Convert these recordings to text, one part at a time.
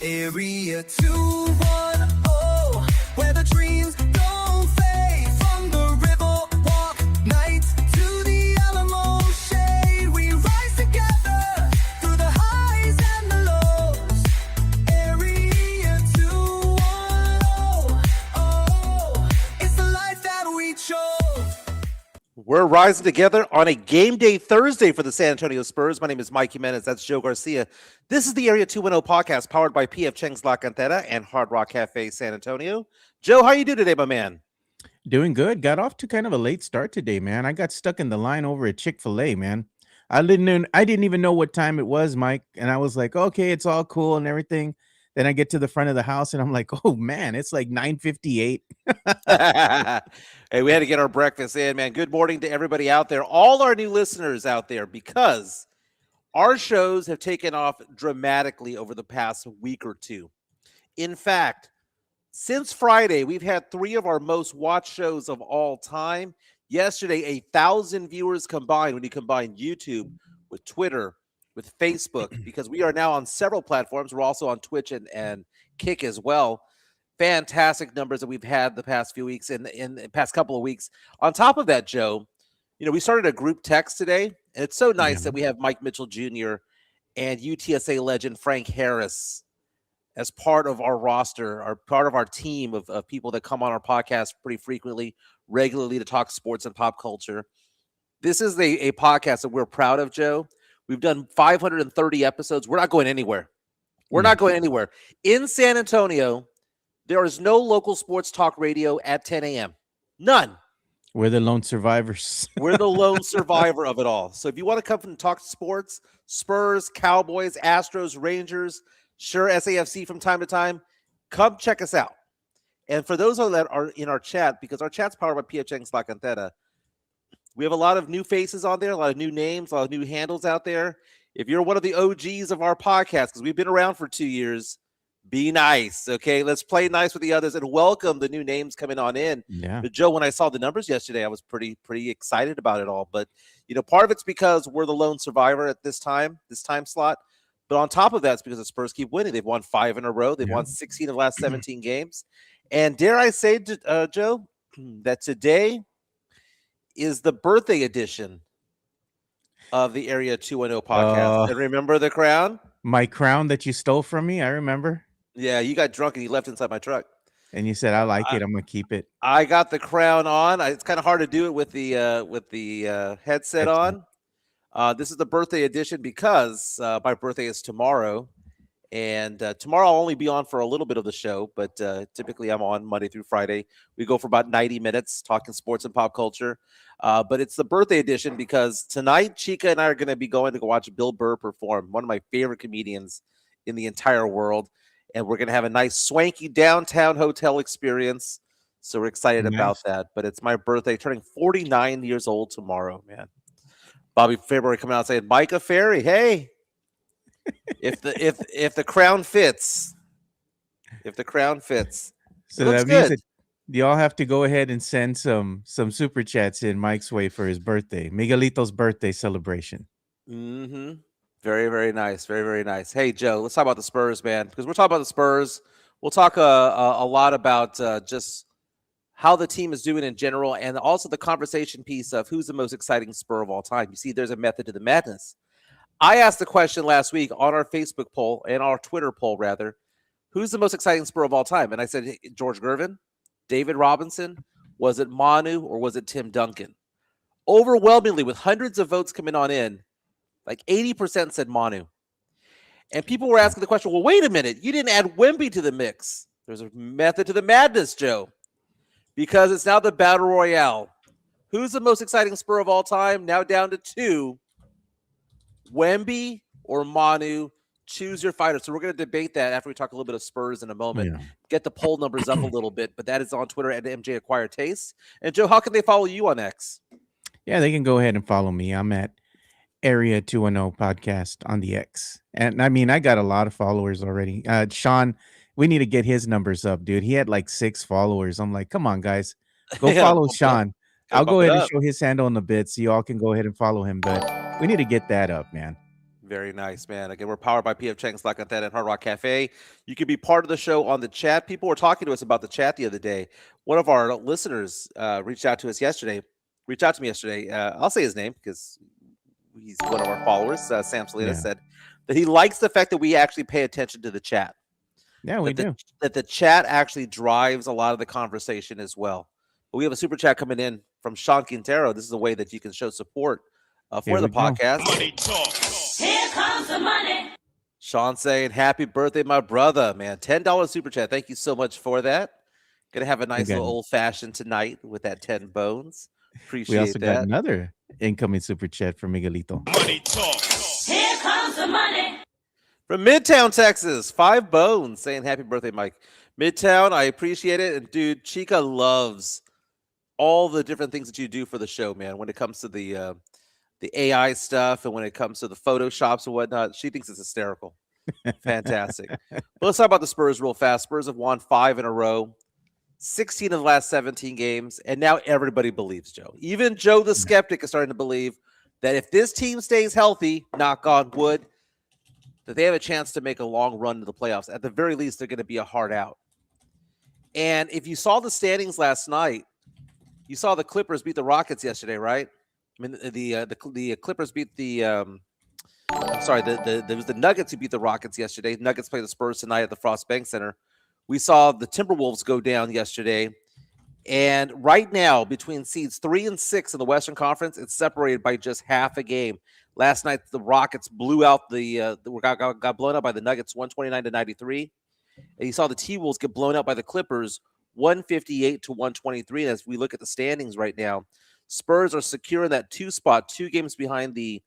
Area 210, where the dreams don't fade. From the river walk nights to the Alamo shade, we rise together through the highs and the lows. Area 210, oh, it's the life that we chose. We're rising together on a game day Thursday for the San Antonio Spurs. My name is Mike Jimenez. That's Joe Garcia. This is the Area 210 podcast powered by PF Chang's La Cantina and Hard Rock Cafe San Antonio. Joe, how you do today, my man? Doing good. Got off to kind of a late start today, man. I got stuck in the line over at Chick-fil-A, man. I didn't even know what time it was, Mike. And I was like, okay, it's all cool and everything. Then I get to the front of the house and I'm like, oh man, it's like 9:58. Hey, we had to get our breakfast in, man. Good morning to everybody out there, all our new listeners out there, because our shows have taken off dramatically over the past week or two. In fact, since Friday, we've had 3 of our most watched shows of all time. Yesterday, 1,000 viewers combined when you combine YouTube with Twitter, with Facebook, because we are now on several platforms. We're also on Twitch and Kick as well. Fantastic numbers that we've had the past few weeks in the past couple of weeks. On top of that, Joe, we started a group text today, and it's so nice that we have Mike Mitchell Jr. and UTSA legend Frank Harris as part of our roster, or part of our team of people that come on our podcast pretty frequently, regularly to talk sports and pop culture. This is a podcast that we're proud of, Joe. We've done 530 episodes. We're not going anywhere. We're not going anywhere. In San Antonio, there is no local sports talk radio at 10 a.m. None. We're the lone survivors. We're the lone survivor of it all. So if you want to come and talk sports, Spurs, Cowboys, Astros, Rangers, sure, SAFC from time to time, come check us out. And for those that are in our chat, because our chat's powered by PF Chang's La Cantina, we have a lot of new faces on there, a lot of new names, a lot of new handles out there. If you're one of the OGs of our podcast, because we've been around for 2 years, be nice, okay? Let's play nice with the others and welcome the new names coming on in. Yeah. But Joe, when I saw the numbers yesterday, I was pretty excited about it all. But part of it's because we're the lone survivor at this time slot. But on top of that, it's because the Spurs keep winning. They've won 5 in a row. They've won 16 of the last 17 games. And dare I say, Joe, that today is the birthday edition of the Area 210 podcast. And remember the crown? My crown that you stole from me, I remember. Yeah, you got drunk and you left inside my truck. And you said, I like it. I'm going to keep it. I got the crown on. It's kind of hard to do it with the headset on. This is the birthday edition because my birthday is tomorrow. And tomorrow I'll only be on for a little bit of the show, but typically I'm on Monday through Friday. We go for about 90 minutes talking sports and pop culture. But it's the birthday edition because tonight Chica and I are going to be going to go watch Bill Burr perform, one of my favorite comedians in the entire world. And we're going to have a nice swanky downtown hotel experience. So we're excited about that. But it's my birthday, turning 49 years old tomorrow, man. Bobby February coming out saying, Micah Ferry, hey. If the crown fits, so that means that y'all have to go ahead and send some super chats in Mike's way for his birthday, Miguelito's birthday celebration. Mm-hmm. Very, very nice. Very, very nice. Hey, Joe, let's talk about the Spurs, man, because we're talking about the Spurs. We'll talk a lot about just how the team is doing in general, and also the conversation piece of who's the most exciting Spur of all time. You see, there's a method to the madness. I asked the question last week on our Facebook poll and our Twitter poll, rather, who's the most exciting Spur of all time? And I said, George Gervin, David Robinson, was it Manu, or was it Tim Duncan? Overwhelmingly, with hundreds of votes coming on in, like 80% said Manu. And people were asking the question, well, wait a minute, you didn't add Wemby to the mix. There's a method to the madness, Joe, because it's now the Battle Royale. Who's the most exciting Spur of all time? Now down to 2. Wemby or Manu, choose your fighter. So we're going to debate that after we talk a little bit of Spurs in a moment. Get the poll numbers up a little bit, but that is on Twitter at MJ Acquire Taste. And Joe, how can they follow you on X? Yeah, they can go ahead and follow me. I'm at Area 210 podcast on the X. And I mean, I got a lot of followers already. Sean, we need to get his numbers up, dude. He had like 6 followers. I'm like, come on, guys, go follow Sean. I'll go ahead and show his handle in a bit so you all can go ahead and follow him. But we need to get that up, man. Very nice, man. Again, we're powered by PF Chang's Slack on that and Hard Rock Cafe. You can be part of the show on the chat. People were talking to us about the chat the other day. One of our listeners reached out to us yesterday. Reached out to me yesterday. I'll say his name because he's one of our followers. Sam Salinas Yeah. said that he likes the fact that we actually pay attention to the chat. Yeah, we That the do. that the chat actually drives a lot of the conversation as well. But we have a super chat coming in from Sean Quintero. This is a way that you can show support Here for the we go. podcast. Money talk. Here comes the money. Sean saying, "Happy birthday, my brother, man. $10 super chat. Thank you so much for that. Gonna have a nice got- little old fashioned tonight with that 10 bones. We Appreciate also got that. another incoming super chat from Miguelito. Money talk. Here comes the money. From Midtown, Texas, 5 bones saying, Happy birthday, Mike. Midtown, I appreciate it. And dude, Chica loves all the different things that you do for the show, man. When it comes to the AI stuff and when it comes to the photoshops and whatnot, she thinks it's hysterical. Fantastic. But let's talk about the Spurs real fast. Spurs have won 5 in a row, 16 of the last 17 games, and now everybody believes Joe. Even Joe the skeptic is starting to believe that if this team stays healthy, knock on wood, that they have a chance to make a long run to the playoffs. At the very least, they're going to be a hard out. And if you saw the standings last night, you saw the Clippers beat the Rockets yesterday, right? I mean, the Clippers beat the I'm sorry, there was the Nuggets who beat the Rockets yesterday. Nuggets play the Spurs tonight at the Frost Bank Center. We saw the Timberwolves go down yesterday. And right now, between seeds 3 and 6 in the Western Conference, it's separated by just half a game. Last night, the Rockets blew out got blown out by the Nuggets 129-93. And you saw the T-Wolves get blown out by the Clippers 158-123. And as we look at the standings right now, Spurs are secure in that 2 spot, 2 games behind the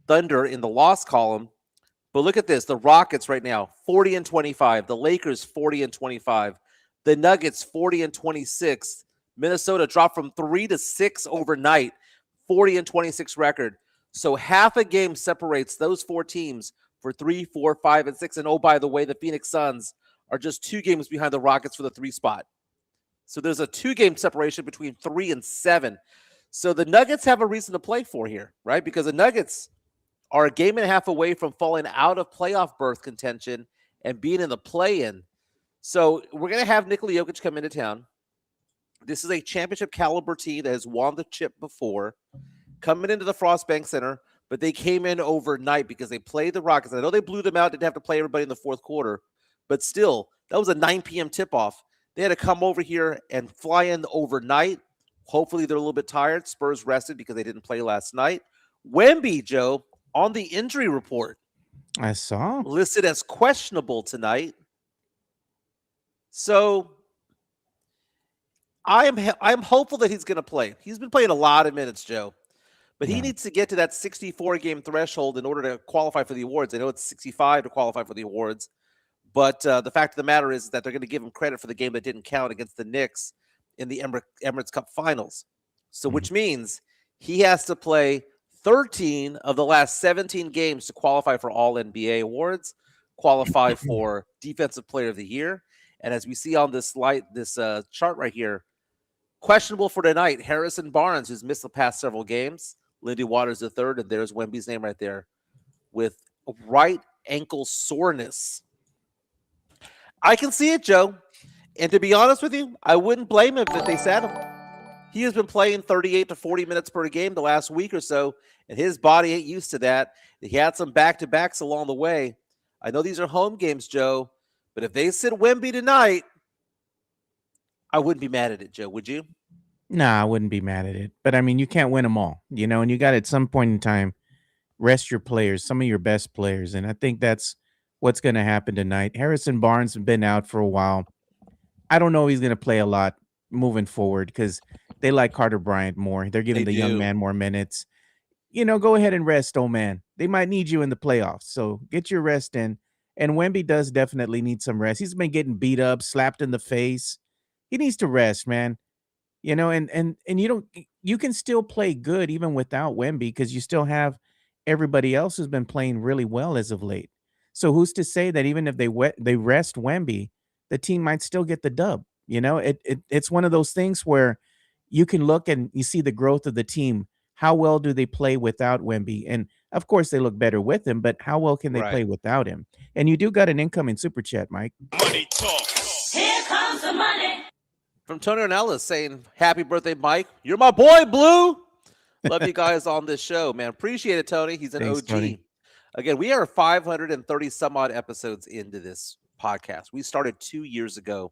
Thunder in the loss column. But look at this. The Rockets right now, 40-25. The Lakers, 40-25. The Nuggets, 40-26. Minnesota dropped from 3 to 6 overnight, 40-26 record. So half a game separates those 4 teams for 3, 4, 5, and 6. And oh, by the way, the Phoenix Suns are just 2 games behind the Rockets for the 3 spot. So there's a 2-game separation between 3 and 7. So the Nuggets have a reason to play for here, right? Because the Nuggets are a game and a half away from falling out of playoff berth contention and being in the play-in. So we're going to have Nikola Jokic come into town. This is a championship caliber team that has won the chip before, coming into the Frost Bank Center, but they came in overnight because they played the Rockets. I know they blew them out, didn't have to play everybody in the fourth quarter, but still, that was a 9 p.m. tip-off. They had to come over here and fly in overnight. Hopefully they're a little bit tired. Spurs rested because they didn't play last night. Wemby, Joe, on the injury report, I saw. listed as questionable tonight. So I'm hopeful that he's going to play. He's been playing a lot of minutes, Joe, but he Yeah. needs to get to that 64-game threshold in order to qualify for the awards. I know it's 65 to qualify for the awards, but the fact of the matter is that they're going to give him credit for the game that didn't count against the Knicks in the Emirates Cup Finals. So, which means he has to play 13 of the last 17 games to qualify for all NBA awards, qualify for Defensive Player of the Year. And as we see on this chart right here, questionable for tonight, Harrison Barnes, who's missed the past several games, Lindy Waters III, and there's Wemby's name right there, with right ankle soreness. I can see it, Joe. And to be honest with you, I wouldn't blame him if they sat him. He has been playing 38 to 40 minutes per game the last week or so, and his body ain't used to that. He had some back-to-backs along the way. I know these are home games, Joe, but if they sit Wemby tonight, I wouldn't be mad at it, Joe. Would you? Nah, I wouldn't be mad at it. But I mean, you can't win them all, and you got at some point in time, rest your players, some of your best players. And I think that's what's going to happen tonight. Harrison Barnes has been out for a while. I don't know if he's going to play a lot moving forward because they like Carter Bryant more. They're giving They the young do. man more minutes. Go ahead and rest, old man. They might need you in the playoffs. So get your rest in. And Wemby does definitely need some rest. He's been getting beat up, slapped in the face. He needs to rest, man. And you can still play good even without Wemby because you still have everybody else who's been playing really well as of late. So who's to say that even if they rest Wemby, the team might still get the dub? It's one of those things where you can look and you see the growth of the team, how well do they play without Wemby? And of course, they look better with him, but how well can they play Right. without him? And you do got an incoming super chat, Mike. Here comes the money. From Tony Ornelas saying, "Happy birthday, Mike. You're my boy, Blue. Love you guys on this show, man. Appreciate it, Tony. He's an Thanks, OG. Tony. Again, we are 530 some odd episodes into this podcast. We started 2 years ago,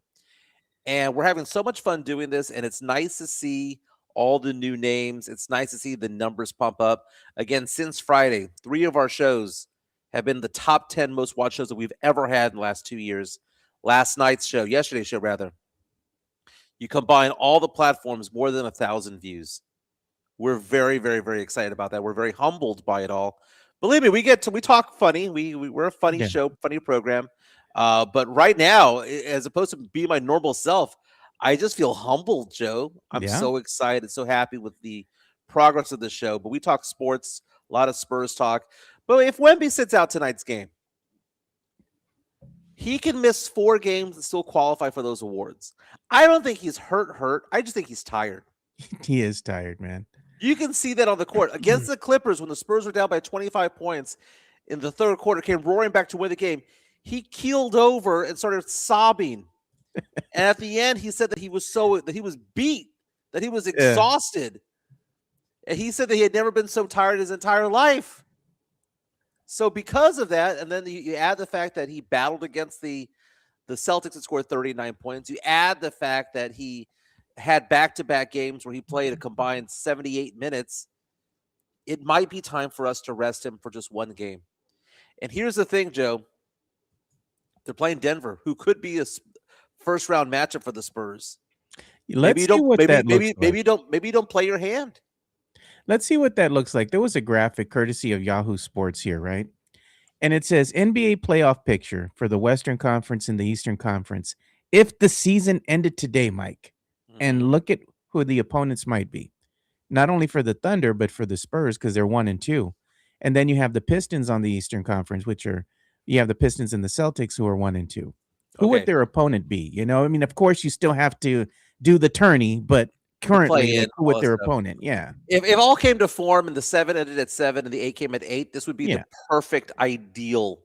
and we're having so much fun doing this. And it's nice to see all the new names. It's nice to see the numbers pump up. Again, since Friday, 3 of our shows have been the top 10 most watched shows that we've ever had in the last 2 years. Yesterday's show, rather. You combine all the platforms, more than 1,000 views. We're very, very, very excited about that. We're very humbled by it all. Believe me, we talk funny. We're a funny Yeah. show, funny program. But right now, as opposed to be my normal self, I just feel humbled, Joe. I'm Yeah. so excited, so happy with the progress of the show. But we talk sports, a lot of Spurs talk. But if Wemby sits out tonight's game, he can miss 4 games and still qualify for those awards. I don't think he's hurt. I just think he's tired. He is tired, man. You can see that on the court. Against the Clippers, when the Spurs were down by 25 points in the third quarter, came roaring back to win the game. He keeled over and started sobbing. And at the end, he said that he was beat, that he was exhausted. And he said that he had never been so tired his entire life. So because of that, and then you add the fact that he battled against the Celtics and scored 39 points. You add the fact that he had back-to-back games where he played a combined 78 minutes. It might be time for us to rest him for just one game. And here's the thing, Joe. They're playing Denver, who could be a first-round matchup for the Spurs. Let's see what that looks like. Maybe you don't play your hand. Let's see what that looks like. There was a graphic courtesy of Yahoo Sports here, right? And it says NBA playoff picture for the Western Conference and the Eastern Conference. If the season ended today, Mike, and look at who the opponents might be, not only for the Thunder, but for the Spurs, because they're 1-2. And then you have the Pistons on the Eastern Conference, you have the Pistons and the Celtics who are 1-2. Who would their opponent be? You know, I mean, of course, you still have to do the tourney, but currently, who would their opponent? Yeah. If all came to form and the 7 ended at 7 and the 8 came at 8, this would be the perfect ideal.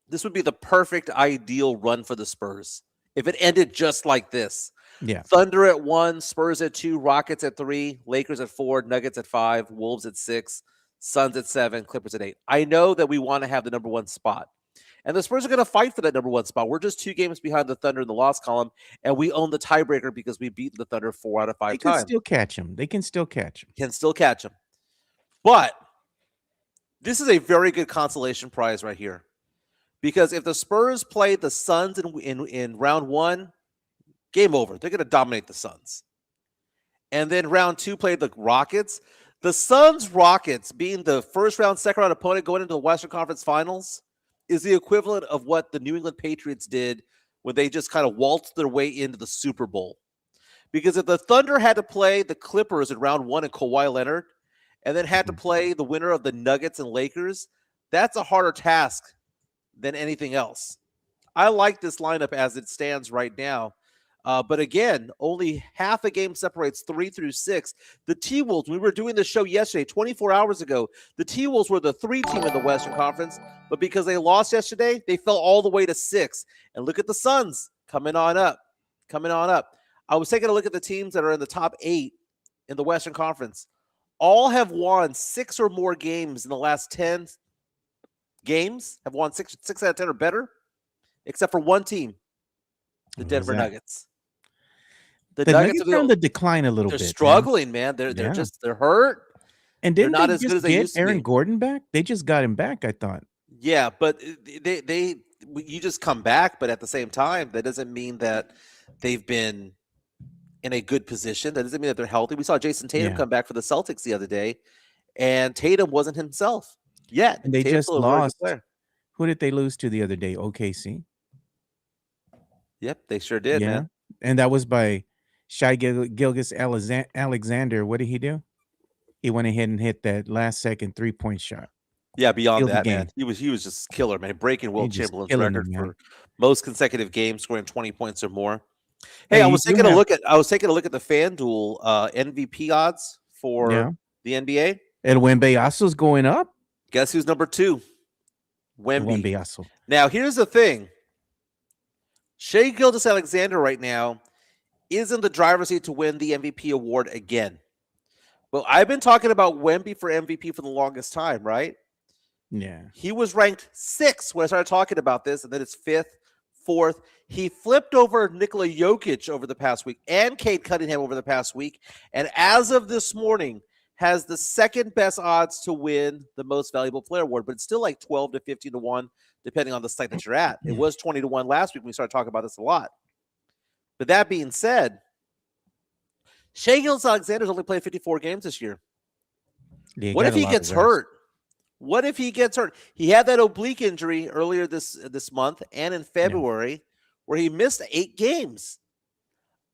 This would be the perfect ideal run for the Spurs if it ended just like this. Yeah. Thunder at 1, Spurs at 2, Rockets at 3, Lakers at 4, Nuggets at 5, Wolves at 6, Suns at 7, Clippers at 8. I know that we want to have the number 1 spot. And the Spurs are going to fight for that number 1 spot. We're just 2 games behind the Thunder in the loss column, and we own the tiebreaker because we beat the Thunder 4 out of 5 times. They can still catch them. They can still catch them. Can still catch them. But this is a very good consolation prize right here. Because if the Spurs play the Suns in round 1, game over. They're going to dominate the Suns. And then round 2 played the Rockets. The Suns-Rockets being the first round, second round opponent going into the Western Conference Finals is the equivalent of what the New England Patriots did when they just kind of waltzed their way into the Super Bowl. Because if the Thunder had to play the Clippers in round 1 and Kawhi Leonard, and then had to play the winner of the Nuggets and Lakers, that's a harder task than anything else. I like this lineup as it stands right now. But again, only half a game separates 3 through 6. The T-Wolves, we were doing the show yesterday, 24 hours ago. The T-Wolves were the 3 team in the Western Conference, but because they lost yesterday, they fell all the way to 6. And look at the Suns coming on up. I was taking a look at the teams that are in the top 8 in the Western Conference. All have won 6 or more games in the last 10 games, have won 6 out of 10 or better, except for one team, the Denver Nuggets. The Nuggets are on the decline a little bit. They're struggling, man. They're hurt. And didn't not they as just good as they get used to Aaron be. Gordon back? They just got him back, I thought. Yeah, but you just come back, but at the same time, that doesn't mean that they've been in a good position. That doesn't mean that they're healthy. We saw Jason Tatum come back for the Celtics the other day, and Tatum wasn't himself yet. And they Tatum's just still a very good lost. player. Who did they lose to the other day? OKC. Yep, they sure did, man. And that was by Shai Alexander. What did he do? He went ahead and hit that last second 3-point shot. Yeah, beyond Killed the that, game. man, he was just killer, man. Breaking Will just Chamberlain's killing record him, man. for most consecutive games, scoring 20 points or more. Hey, Hey, I you was do taking a have- look at the FanDuel MVP odds for the NBA. El Wembeyaso's going up. Guess who's number 2? Wemby. Wembeyaso. Now, here's the thing. Shai Gilgeous-Alexander right now is in the driver's seat to win the MVP award again. Well, I've been talking about Wemby for MVP for the longest time, right? Yeah. He was ranked 6th when I started talking about this, and then it's 5th, 4th. He flipped over Nikola Jokic over the past week and Cade Cunningham over the past week, and as of this morning, has the second best odds to win the most valuable player award, but it's still like 12 to 15 to 1, depending on the site that you're at. It was 20 to 1 last week when we started talking about this a lot. But that being said, Shai Gilgeous-Alexander's only played 54 games this year. Yeah, What got if a he lot gets of rest. hurt? What if he gets hurt? He had that oblique injury earlier this month and in February where he missed 8 games.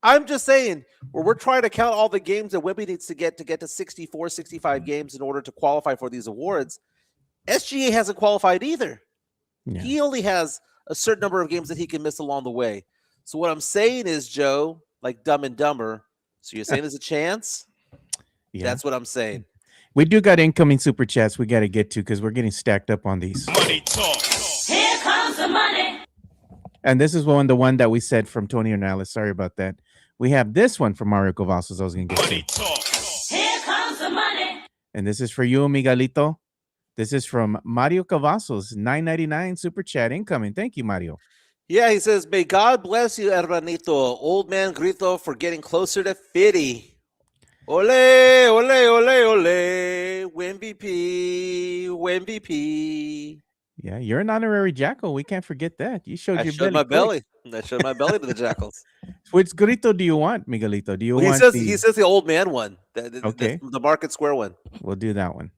I'm just saying, where we're trying to count all the games that Wemby needs to get to 64, 65 games in order to qualify for these awards, SGA hasn't qualified either. Yeah. He only has a certain number of games that he can miss along the way. So what I'm saying is, Joe, like Dumb and Dumber, so you're saying there's a chance? Yeah. That's what I'm saying. We do got incoming super chats we got to get to because we're getting stacked up on these. Money talk. Here comes the money. And this is the one that we said from Tony Ornales. Sorry about that. We have this one from Mario Cavazos. I was going to get Money to. talk. Here comes the money. And this is for you, Miguelito. This is from Mario Cavazos, $9.99 super chat incoming. Thank you, Mario. Yeah, he says, may God bless you, hermanito. Old man Grito for getting closer to 50. Ole, ole, ole, ole. Wemby. Yeah, you're an honorary jackal. We can't forget that. You showed I your showed belly. my quick. belly. I showed my belly to the Jackals. Which grito do you want, Miguelito? Do you Well, want he says the old man one. Okay. The Market Square one. We'll do that one.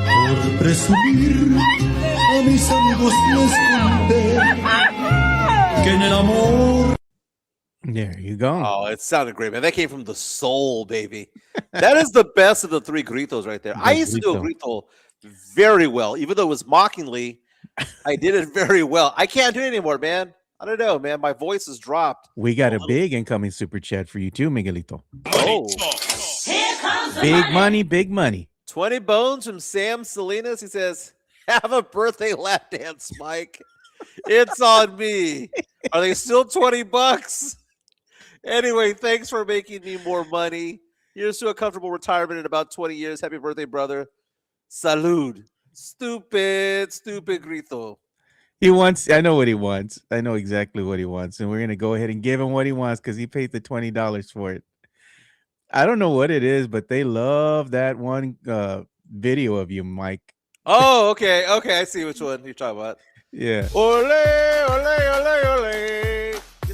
Por presumir a mis amigos les conté que en el amor. There you go. Oh, it sounded great, man. That came from the soul, baby. That is the best of the 3 gritos right there. I The used to do a grito. grito very well, even though it was mockingly. I did it very well. I can't do it anymore, man. I don't know, man. My voice has dropped. We got a little. big incoming super chat for you too, Miguelito. Money Oh. talk. Here comes the Big money. money, big money. 20 bones from Sam Salinas. He says, have a birthday lap dance, Mike. It's on me. Are they still $20? Anyway, thanks for making me more money. Here's to a comfortable retirement in about 20 years. Happy birthday, brother. Salud. Stupid grito. He wants, I know what he wants. I know exactly what he wants. And we're going to go ahead and give him what he wants because he paid the $20 for it. I don't know what it is, but they love that one video of you, Mike. Oh, okay. Okay, I see which one you're talking about. Yeah. Ole, ole, ole, ole. You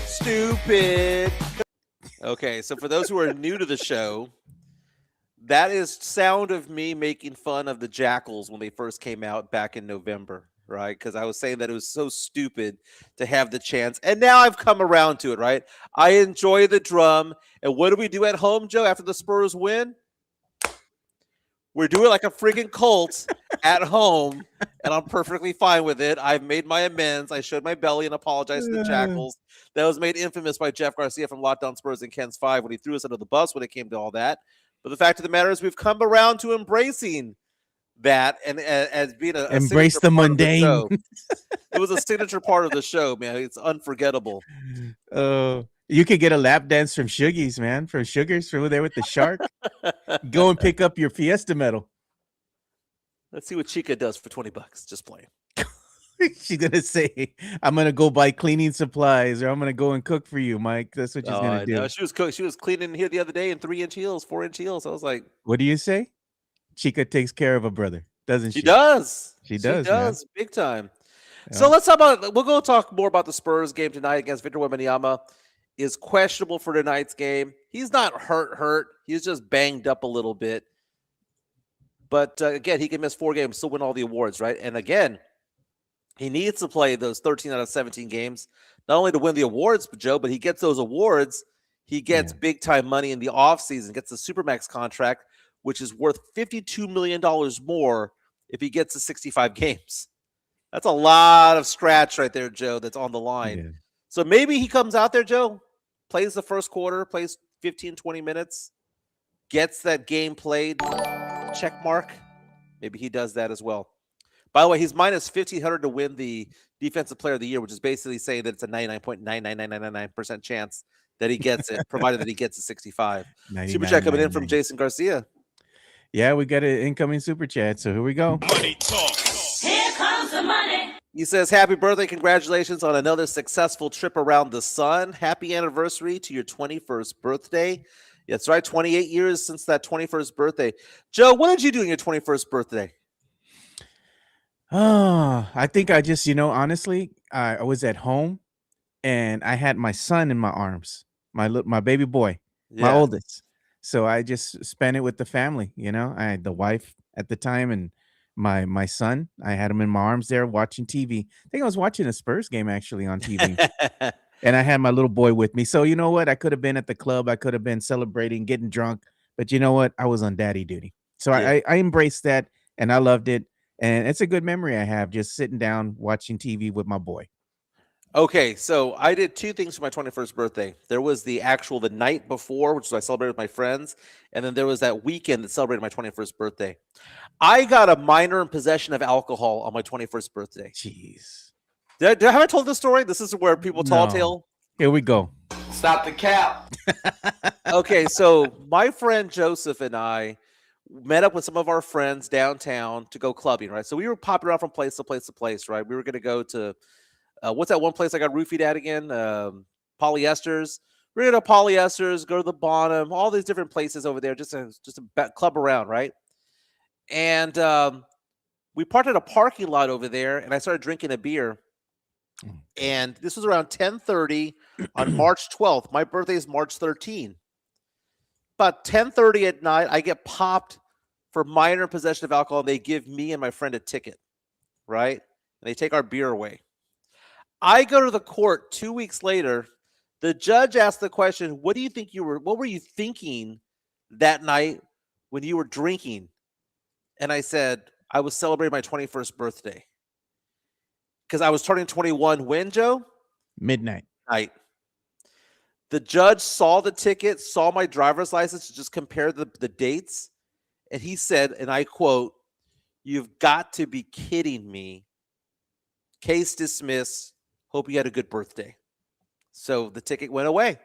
stupid. Okay, so for those who are new to the show, that is sound of me making fun of the Jackals when they first came out back in November, right? Because I was saying that it was so stupid to have the chance. And now I've come around to it, right? I enjoy the drum. And what do we do at home, Joe, after the Spurs win? We're doing like a freaking cult at home, and I'm perfectly fine with it. I've made my amends. I showed my belly and apologized to the Jackals. That was made infamous by Jeff Garcia from Lockdown Spurs and Ken's 5 when he threw us under the bus when it came to all that. But the fact of the matter is we've come around to embracing that and as being a Embrace signature the part of mundane. show. It was a signature part of the show, man. It's unforgettable. You could get a lap dance from Shuggies, man. From Sugars, from over there with the shark. Go and pick up your Fiesta medal. Let's see what Chica does for $20. Just playing. She's gonna say, "I'm gonna go buy cleaning supplies, or I'm gonna go and cook for you, Mike." That's what she's Oh, gonna I do. know. She was cleaning here the other day in 3-inch heels, 4-inch heels. I was like, What do you say? Chica takes care of a brother, doesn't she? she does. She does, man. Big time. Yeah. So let's talk about. We'll go talk more about the Spurs game tonight against Victor Wembanyama. Is questionable for tonight's game. He's not hurt. He's just banged up a little bit. But again, he can miss 4 games, still win all the awards, right? And again, he needs to play those 13 out of 17 games, not only to win the awards, Joe, but he gets those awards. He gets big time money in the offseason, gets the Supermax contract, which is worth $52 million more if he gets to 65 games. That's a lot of scratch right there, Joe, that's on the line. Yeah. So maybe he comes out there, Joe, plays the first quarter, plays 15, 20 minutes, gets that game played, check mark. Maybe he does that as well. By the way, he's minus 1,500 to win the Defensive Player of the Year, which is basically saying that it's a 99.99999% chance that he gets it, provided that he gets a 65. Super chat coming in from 99.99. Jason Garcia. Yeah, we got an incoming super chat. So here we go. Money talk. Here comes the money. He says, happy birthday. Congratulations on another successful trip around the sun. Happy anniversary to your 21st birthday. That's right, 28 years since that 21st birthday. Joe, what did you do on your 21st birthday? Oh, I think I just, honestly, I was at home and I had my son in my arms, my baby boy, my oldest. So I just spent it with the family. I had the wife at the time and my son. I had him in my arms there watching TV. I think I was watching a Spurs game actually on TV. And I had my little boy with me. So you know what? I could have been at the club. I could have been celebrating, getting drunk. But you know what? I was on daddy duty. So I embraced that and I loved it. And it's a good memory I have just sitting down watching TV with my boy. Okay, so I did two things for my 21st birthday. There was the night before, which was I celebrated with my friends. And then there was that weekend that celebrated my 21st birthday. I got a minor in possession of alcohol on my 21st birthday. Jeez. Have I told this story? This is where people tall tale. Here we go. Stop the cap. Okay, so my friend Joseph and I met up with some of our friends downtown to go clubbing, right? So we were popping around from place to place to place, right? We were going to go to, what's that one place I got roofied at again? Polyesters. We're going to Polyesters, go to the Bonham, all these different places over there, just to club around, right? And we parked at a parking lot over there, and I started drinking a beer. And this was around 10:30 on March 12th. My birthday is March 13th. About 10:30 at night, I get popped for minor possession of alcohol. And they give me and my friend a ticket, right? And they take our beer away. I go to the court 2 weeks later. The judge asked the question, what were you thinking that night when you were drinking? And I said, I was celebrating my 21st birthday. Because I was turning 21 when, Joe? Midnight. Night. The judge saw the ticket, saw my driver's license, just compared the dates, and he said, and I quote, "You've got to be kidding me. Case dismissed. Hope you had a good birthday." So the ticket went away.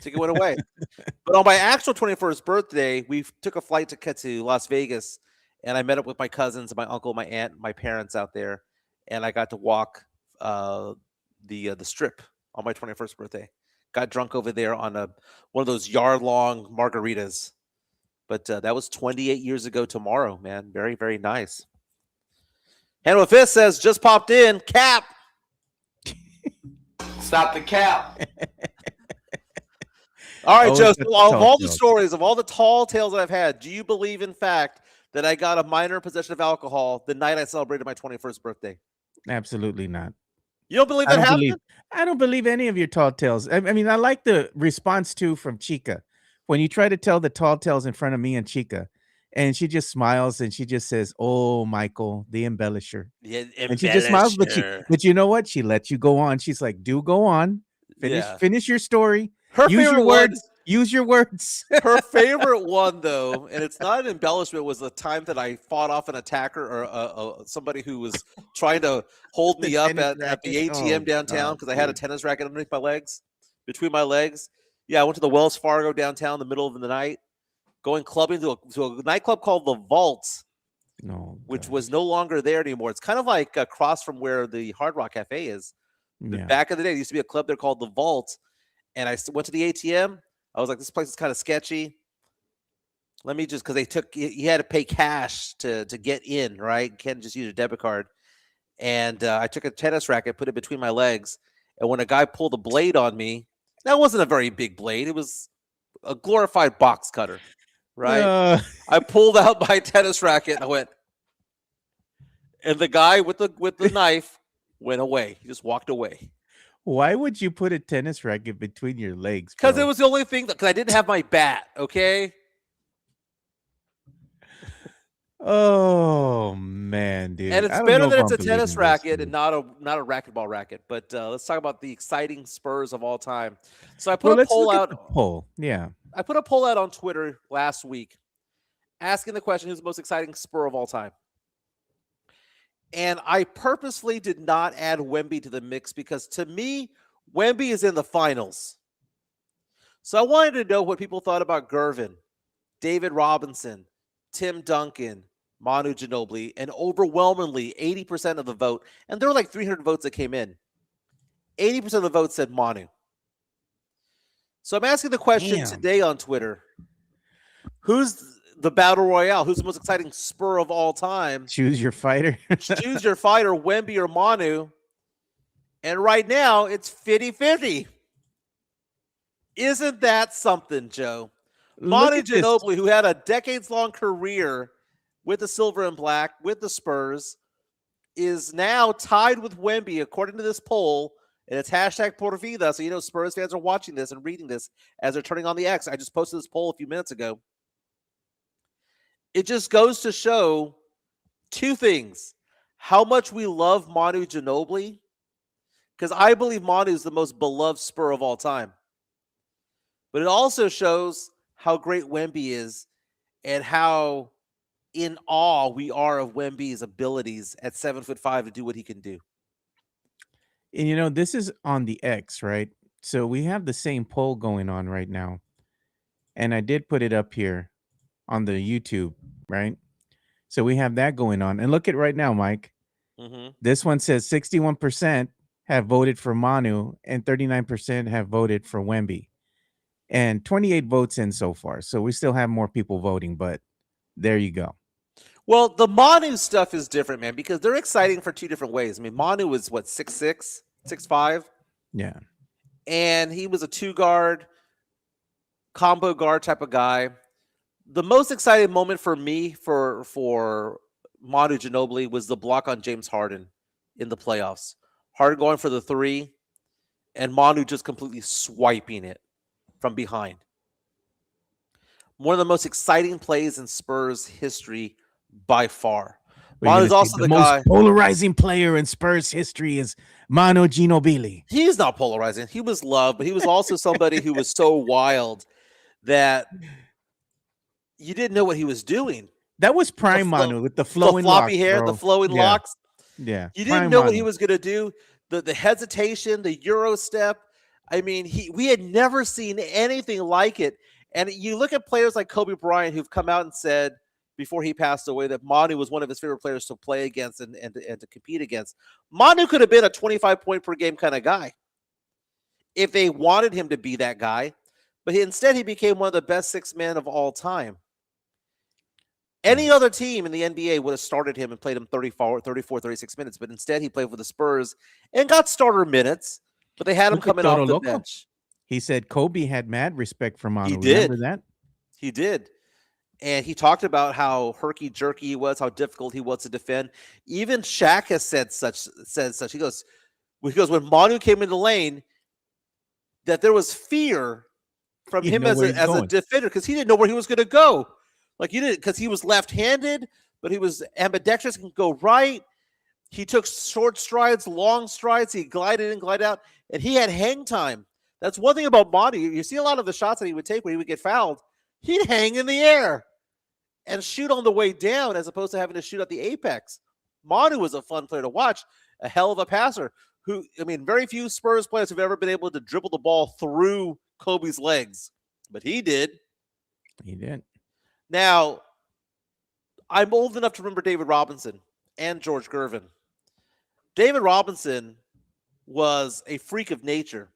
But on my actual 21st birthday, we took a flight to Las Vegas, and I met up with my cousins, my uncle, my aunt, my parents out there, and I got to walk the strip on my 21st birthday. Got drunk over there on one of those yard-long margaritas. But that was 28 years ago tomorrow, man. Very, very nice. Handle Fist says, just popped in. Cap. Stop the cap. All right, Joe. That's So of all the tales. stories, of all the tall tales that I've had, do you believe, in fact, that I got a minor possession of alcohol the night I celebrated my 21st birthday? Absolutely not. You don't believe that happened? I don't believe any of your tall tales. I mean, I like the response too from Chica when you try to tell the tall tales in front of me and Chica, and she just smiles and she just says, "Oh, Michael, the embellisher," Yeah, and she just smiles. But you know what? She lets you go on. She's like, "Do go on, finish your story. Her Use favorite your words. Use your words." Her favorite one, though, and it's not an embellishment, was the time that I fought off an attacker or somebody who was trying to hold me up at the ATM downtown because I had a tennis racket underneath my legs, between my legs. Yeah, I went to the Wells Fargo downtown in the middle of the night, going clubbing to a nightclub called The Vault, which was no longer there anymore. It's kind of like across from where the Hard Rock Cafe is. Yeah. Back in the day, there used to be a club there called The Vault, and I went to the ATM. I was like, this place is kind of sketchy. Let me just, because you had to pay cash to get in, right? You can't just use a debit card. And I took a tennis racket, put it between my legs. And when a guy pulled a blade on me, that wasn't a very big blade. It was a glorified box cutter, right? I pulled out my tennis racket and I went, and the guy with the knife went away. He just walked away. Why would you put a tennis racket between your legs, Because it bro? was the only thing because I didn't have my bat. Okay. Oh man, And dude. it's I don't better know if that it's I'm a tennis believing this, racket and dude. not a racquetball racket. But let's talk about the exciting Spurs of all time. So I put Well, a let's poll look at out. the poll. Yeah. I put a poll out on Twitter last week, asking the question: who's the most exciting Spur of all time? And I purposely did not add Wemby to the mix because to me, Wemby is in the finals. So I wanted to know what people thought about Gervin, David Robinson, Tim Duncan, Manu Ginobili, and overwhelmingly 80% of the vote, and there were like 300 votes that came in. 80% of the votes said Manu. So I'm asking the question Damn. today on Twitter: who's the battle royale? Who's the most exciting Spur of all time? Choose your fighter. Choose your fighter, Wemby or Manu. And right now, it's 50-50. Isn't that something, Joe? Look Manu at this. Ginobili, who had a decades-long career with the Silver and Black, with the Spurs, is now tied with Wemby, according to this poll. And it's hashtag Por Vida. So, Spurs fans are watching this and reading this as they're turning on the X. I just posted this poll a few minutes ago. It just goes to show two things: how much we love Manu Ginobili, because I believe Manu is the most beloved Spur of all time. But it also shows how great Wemby is and how in awe we are of Wemby's abilities at 7'5" to do what he can do. And this is on the X, right? So we have the same poll going on right now. And I did put it up here on the YouTube, right? So we have that going on. And look at right now, Mike. Mm-hmm. This one says 61% have voted for Manu and 39% have voted for Wemby. And 28 votes in so far. So we still have more people voting, but there you go. Well, the Manu stuff is different, man, because they're exciting for two different ways. I mean, Manu was what, 6'6", 6'5", Yeah. and he was a two-guard, combo guard type of guy. The most exciting moment for me for Manu Ginobili was the block on James Harden in the playoffs. Harden going for the three, and Manu just completely swiping it from behind. One of the most exciting plays in Spurs history by far. Manu's also the the most guy. polarizing player in Spurs history is Manu Ginobili. He's not polarizing. He was loved, but he was also somebody who was so wild that you didn't know what he was doing. That was prime Manu with the flowing the floppy locks, hair, bro. the flowing Yeah. locks. Yeah. You didn't prime know what Manu. he was going to do. The hesitation, the Euro step. I mean, we had never seen anything like it. And you look at players like Kobe Bryant who've come out and said before he passed away that Manu was one of his favorite players to play against and to compete against. Manu could have been a 25-point per game kind of guy if they wanted him to be that guy. But instead, he became one of the best six men of all time. Any other team in the NBA would have started him and played him 34, 36 minutes, but instead he played for the Spurs and got starter minutes, but they had him Look at coming off Toro the Loco. bench. He said Kobe had mad respect for Manu. He did. Remember that? He did. And he talked about how herky-jerky he was, how difficult he was to defend. Even Shaq has said such. He goes, when Manu came in the lane, that there was fear from He him didn't know as where he's a going. defender because he didn't know where he was going to go. Like, you didn't, because he was left-handed, but he was ambidextrous, can go right. He took short strides, long strides. He glided in, glided out, and he had hang time. That's one thing about Manu. You see a lot of the shots that he would take when he would get fouled, he'd hang in the air and shoot on the way down as opposed to having to shoot at the apex. Manu was a fun player to watch, a hell of a passer who, I mean, very few Spurs players have ever been able to dribble the ball through Kobe's legs, but he did. He did. Now, I'm old enough to remember David Robinson and George Gervin. David Robinson was a freak of nature.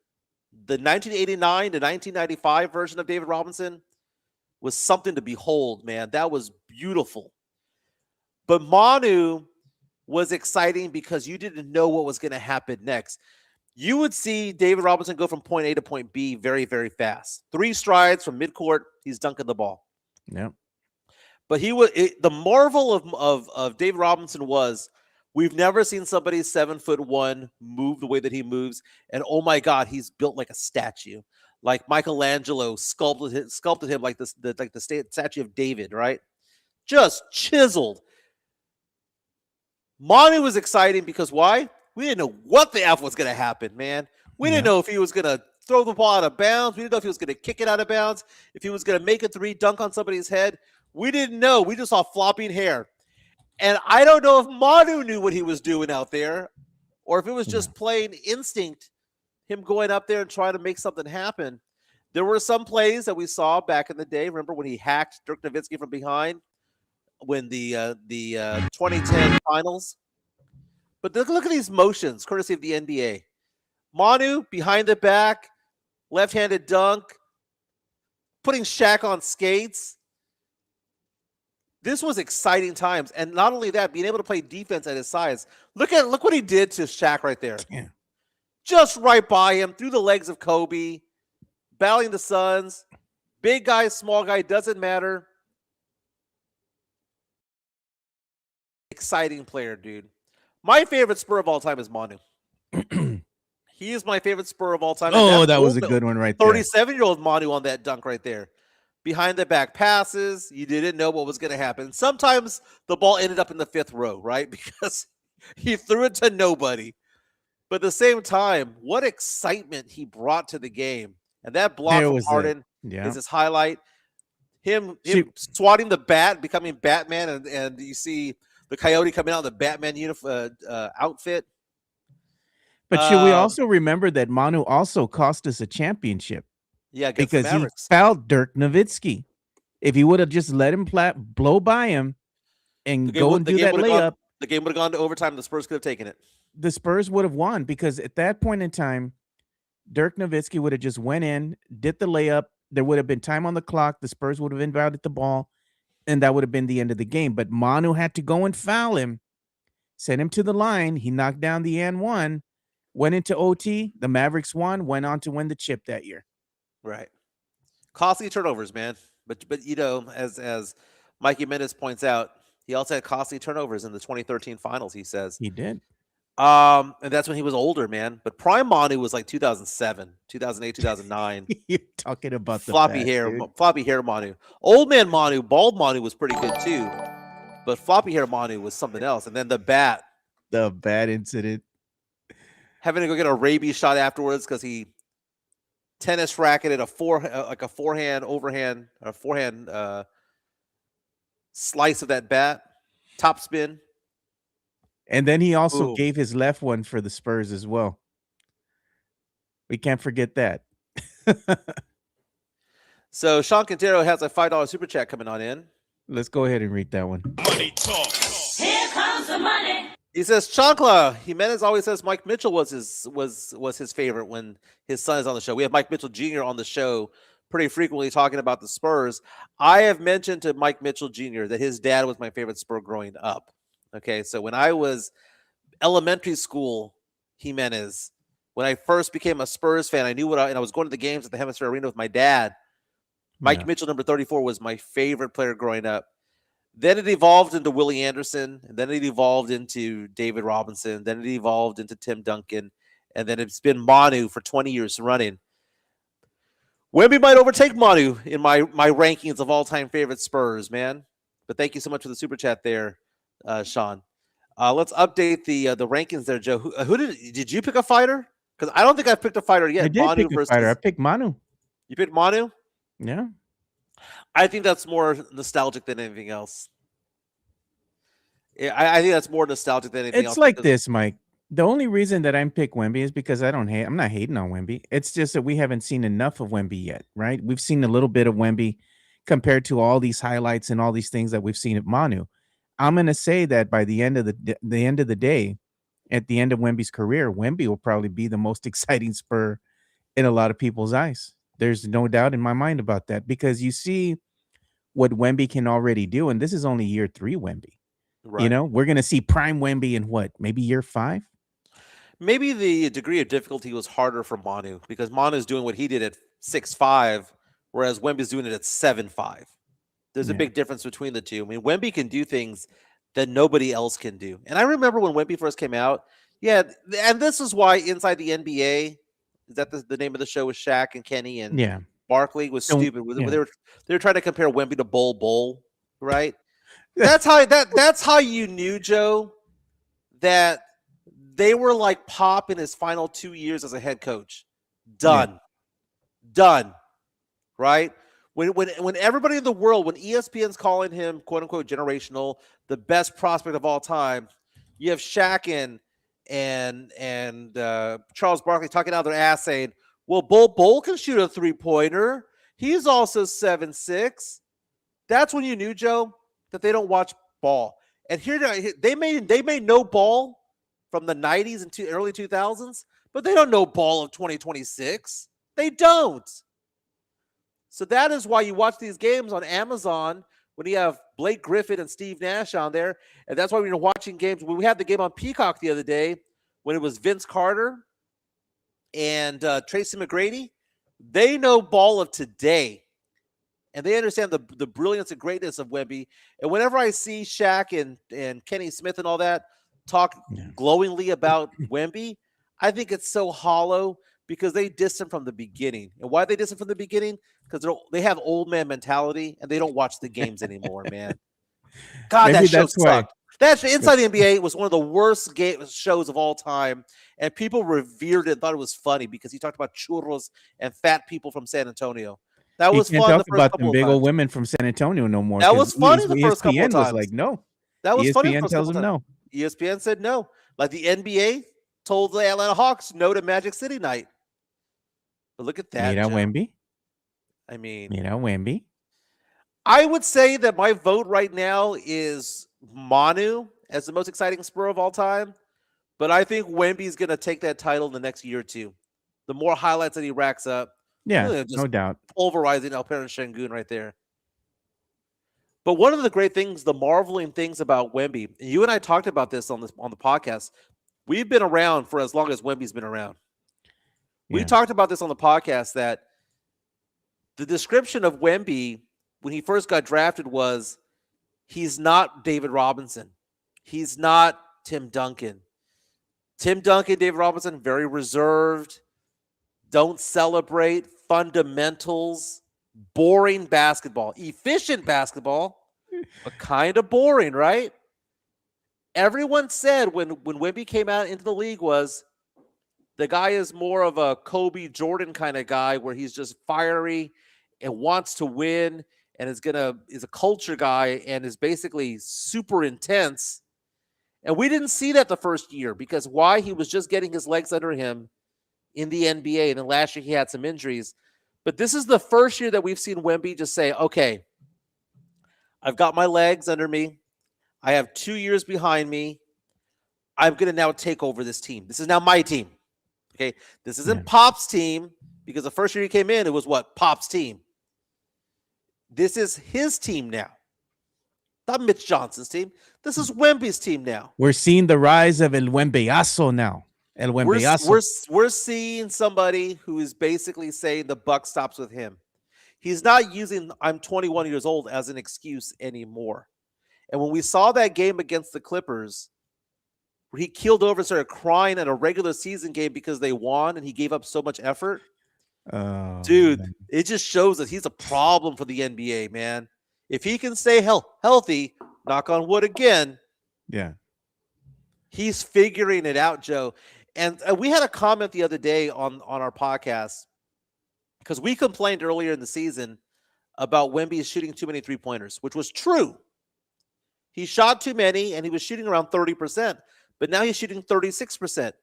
The 1989 to 1995 version of David Robinson was something to behold, man. That was beautiful. But Manu was exciting because you didn't know what was going to happen next. You would see David Robinson go from point A to point B very, very fast. 3 strides from midcourt, he's dunking the ball. Yep. But the marvel of David Robinson was We've never seen somebody 7'1" move the way that he moves, and oh my God, he's built like a statue, like Michelangelo sculpted him like the statue of David, right? Just chiseled. Manu was exciting because why? We didn't know what the F was going to happen, man. We didn't Yeah. know if he was going to throw the ball out of bounds. We didn't know if he was going to kick it out of bounds, if he was going to make a three, dunk on somebody's head. We didn't know. We just saw flopping hair. And I don't know if Manu knew what he was doing out there or if it was just plain instinct, him going up there and trying to make something happen. There were some plays that we saw back in the day. Remember when he hacked Dirk Nowitzki from behind when the 2010 finals? But look at these motions, courtesy of the NBA. Manu, behind the back, left-handed dunk, putting Shaq on skates. This was exciting times. And not only that, being able to play defense at his size. Look what he did to Shaq right there. Yeah. Just right by him, through the legs of Kobe, battling the Suns. Big guy, small guy, doesn't matter. Exciting player, dude. My favorite Spur of all time is Manu. He is my favorite Spur of all time. Oh, that was a good one right there. 37-year-old Manu on that dunk right there. Behind the back passes, you didn't know what was going to happen. Sometimes the ball ended up in the fifth row, right? Because he threw it to nobody. But at the same time, what excitement he brought to the game. And that block There from was Harden Yeah. is his highlight. Him swatting the bat, becoming Batman, and you see the Coyote coming out in the Batman outfit. But should we also remember that Manu also cost us a championship Yeah, against the because he Mavericks. fouled Dirk Nowitzki. If he would have just let him blow by him and go and do that layup, the game would have gone to overtime. The Spurs could have taken it. the Spurs would have won because at that point in time, Dirk Nowitzki would have just went in, did the layup. There would have been time on the clock. The Spurs would have inbounded the ball, and that would have been the end of the game. But Manu had to go and foul him, send him to the line. He knocked down the and one, went into OT. The Mavericks won, went on to win the chip that year. Right. Costly turnovers, man. But you know, as Mike Jimenez points out, he also had costly turnovers in the 2013 finals, he says. He did. And that's when he was older, man. But prime Manu was like 2007, 2008, 2009. You're talking about the floppy hair Manu. Old man Manu, bald Manu was pretty good too. But floppy hair Manu was something else. And then the bat. The bad incident. Having to go get a rabies shot afterwards because he tennis racketed a forehand slice of that bat, top spin. And then he also gave his left one for the Spurs as well. We can't forget that. So Sean Quintero has a $5 super chat coming on in. Let's go ahead and read that one. Money talk. Here comes the money. He says, Chancla, Jimenez always says Mike Mitchell was his favorite when his son is on the show. We have Mike Mitchell Jr. on the show pretty frequently talking about the Spurs. I have mentioned to Mike Mitchell Jr. that his dad was my favorite Spur growing up. Okay, so when I was elementary school, Jimenez, when I first became a Spurs fan, I knew and I was going to the games at the Hemisphere Arena with my dad. Mike Mitchell, number 34, was my favorite player growing up. Then it evolved into Willie Anderson, and then it evolved into David Robinson, then it evolved into Tim Duncan, and then it's been Manu for 20 years running. Wemby might overtake Manu in my rankings of all-time favorite Spurs, man. But thank you so much for the super chat there, Sean. Let's update the rankings there, Joe. Who did you pick a fighter? Because I don't think I've picked a fighter yet. I did pick a fighter. I picked Manu. You picked Manu? Yeah. I think that's more nostalgic than anything else. Yeah, I think that's more nostalgic than anything else. It's like this, Mike. The only reason that I'm pick Wemby is because I'm not hating on Wemby. It's just that we haven't seen enough of Wemby yet, right? We've seen a little bit of Wemby compared to all these highlights and all these things that we've seen of Manu. I'm going to say that by the end of the end of the day, at the end of Wemby's career, Wemby will probably be the most exciting Spur in a lot of people's eyes. There's no doubt in my mind about that because you see what Wemby can already do, and this is only year 3 Wemby. Right. You know, we're going to see prime Wemby in what, maybe year 5? Maybe the degree of difficulty was harder for Manu because Manu's doing what he did at 6'5", whereas Wemby's doing it at 7'5". There's a big difference between the two. I mean, Wemby can do things that nobody else can do. And I remember when Wemby first came out. Yeah, and this is why Inside the NBA, is that the name of the show, with Shaq and Kenny and Yeah. Barkley, was Don't- stupid. yeah. They were trying to compare Wemby to Bull, right? That's how you knew, Joe, that they were like Pop in his final 2 years as a head coach. Done. Right? When everybody in the world, when ESPN's calling him quote unquote generational, the best prospect of all time, you have Shaq and Charles Barkley talking out their ass saying, "Well, Bull can shoot a 3-pointer. He's also 7'6". That's when you knew, Joe, that they don't watch ball. And here they may know ball from the 90s and early 2000s, but they don't know ball of 2026. They don't. So that is why you watch these games on Amazon when you have Blake Griffin and Steve Nash on there. And that's why when you're watching games, when we had the game on Peacock the other day, when it was Vince Carter and Tracy McGrady, they know ball of today. And they understand the brilliance and greatness of Wemby. And whenever I see Shaq and Kenny Smith and all that talk glowingly about Wemby, I think it's so hollow because they dissed him from the beginning. And why they dissed him from the beginning? Because they have old man mentality and they don't watch the games anymore, man. God, Maybe that show that's why. sucked. That Inside the NBA was one of the worst shows of all time. And people revered it and thought it was funny because he talked about churros and fat people from San Antonio. That was Can't fun the talk first about couple them of big times. old women from San Antonio no more. That 'cause was funny the first couple of ESPN was times. like, no. That was funny the ESPN first tells couple them of times. no. ESPN said no. Like the NBA told the Atlanta Hawks no to Magic City night. But look at that, Mira Joe. Wemby. I mean, Mira Wemby. I would say that my vote right now is Manu as the most exciting Spur of all time. But I think Wemby's going to take that title in the next year or two. The more highlights that he racks up. Yeah, Just no doubt. pulverizing Alperen Şengün right there. But one of the great things, the marveling things about Wemby, and you and I talked about this on the podcast. We've been around for as long as Wemby's been around. We Yeah. talked about this on the podcast that the description of Wemby when he first got drafted was he's not David Robinson. He's not Tim Duncan. Tim Duncan, David Robinson, very reserved, don't celebrate, fundamentals, boring basketball, efficient basketball, but kind of boring, right? Everyone said when Wemby came out into the league was the guy is more of a Kobe Jordan kind of guy where he's just fiery and wants to win and is a culture guy and is basically super intense. And we didn't see that the first year because why? He was just getting his legs under him in the NBA. And then last year he had some injuries. But this is the first year that we've seen Wemby just say, okay, I've got my legs under me. I have 2 years behind me. I'm going to now take over this team. This is now my team. Okay. This isn't Pop's team because the first year he came in, it was what? Pop's team. This is his team now. Not Mitch Johnson's team. This is Wemby's team now. We're seeing the rise of El Wembeazo now. El Wembeazo. We're seeing somebody who is basically saying the buck stops with him. He's not using I'm 21 years old as an excuse anymore. And when we saw that game against the Clippers, where he keeled over and started crying at a regular season game because they won and he gave up so much effort, dude, Man. it just shows that he's a problem for the NBA, man. If he can stay healthy, knock on wood again, Yeah. he's figuring it out, Joe. And we had a comment the other day on our podcast because we complained earlier in the season about Wemby shooting too many three-pointers, which was true. He shot too many, and he was shooting around 30%, but now he's shooting 36%.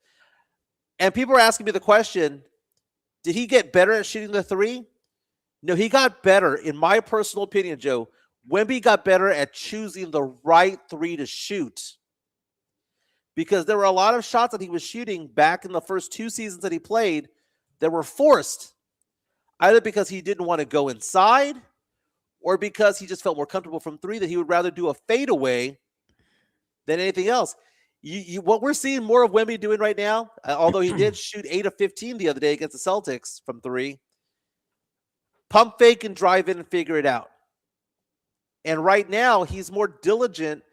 And people are asking me the question, did he get better at shooting the three? No, he got better. In my personal opinion, Joe, Wemby got better at choosing the right three to shoot. Because there were a lot of shots that he was shooting back in the first 2 seasons that he played that were forced. Either because he didn't want to go inside or because he just felt more comfortable from three that he would rather do a fadeaway than anything else. What we're seeing more of Wemby doing right now, although he did shoot 8 of 15 the other day against the Celtics from three, pump fake and drive in and figure it out. And right now, he's more diligent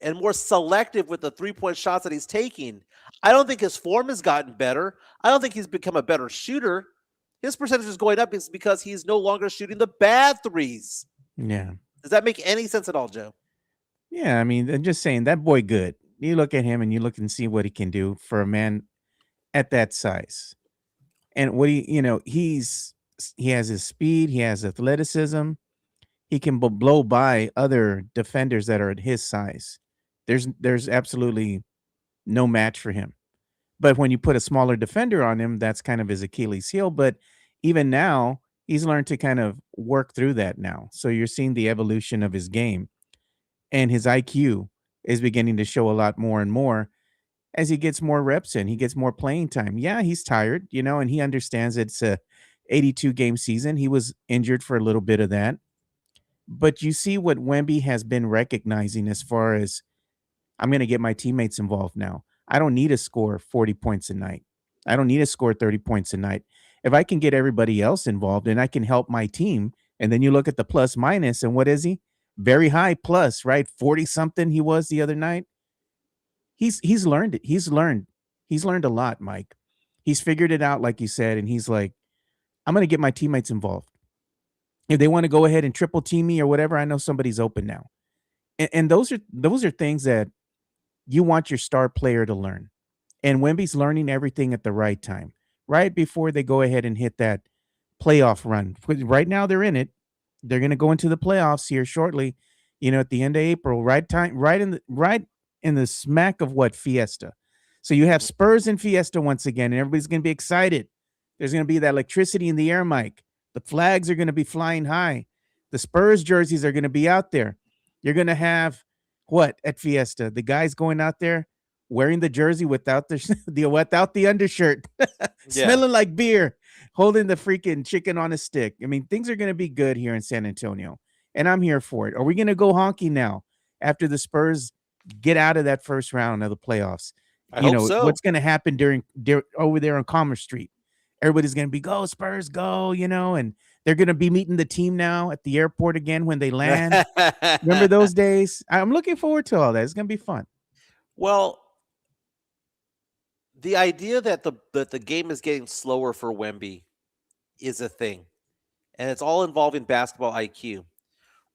and more selective with the 3-point shots that he's taking. I don't think his form has gotten better. I don't think he's become a better shooter. His percentage is going up is because he's no longer shooting the bad threes. Yeah. Does that make any sense at all, Joe? Yeah, I mean, I'm just saying that boy good. You look at him and you look and see what he can do for a man at that size. And what he has his speed, he has athleticism. He can blow by other defenders that are at his size. There's absolutely no match for him. But when you put a smaller defender on him, that's kind of his Achilles heel. But even now, he's learned to kind of work through that now. So you're seeing the evolution of his game, and his IQ is beginning to show a lot more and more as he gets more reps in. He gets more playing time. Yeah, he's tired, and he understands it's a 82 game season. He was injured for a little bit of that. But you see what Wemby has been recognizing as far as, I'm going to get my teammates involved now. I don't need to score 40 points a night. I don't need to score 30 points a night. If I can get everybody else involved and I can help my team, and then you look at the plus minus, and what is he? Very high plus, right? 40 something he was the other night. He's learned it. He's learned a lot, Mike. He's figured it out, like you said, and he's like, I'm going to get my teammates involved. If they want to go ahead and triple team me or whatever, I know somebody's open now. And those are things that you want your star player to learn. And Wemby's learning everything at the right time, right before they go ahead and hit that playoff run. Right now they're in it. They're going to go into the playoffs here shortly, at the end of April, right in the smack of Fiesta. So you have Spurs and Fiesta once again, and everybody's going to be excited. There's going to be that electricity in the air, Mike. The flags are going to be flying high. The Spurs jerseys are going to be out there. You're going to have what at Fiesta? The guys going out there wearing the jersey without without the undershirt, smelling like beer, holding the freaking chicken on a stick. I mean, things are going to be good here in San Antonio, and I'm here for it. Are we going to go honky now after the Spurs get out of that first round of the playoffs? I hope so. What's going to happen during over there on Commerce Street? Everybody's going to be, go Spurs, go, and they're going to be meeting the team now at the airport again when they land. Remember those days? I'm looking forward to all that. It's going to be fun. Well, the idea that the game is getting slower for Wemby is a thing, and it's all involving basketball IQ.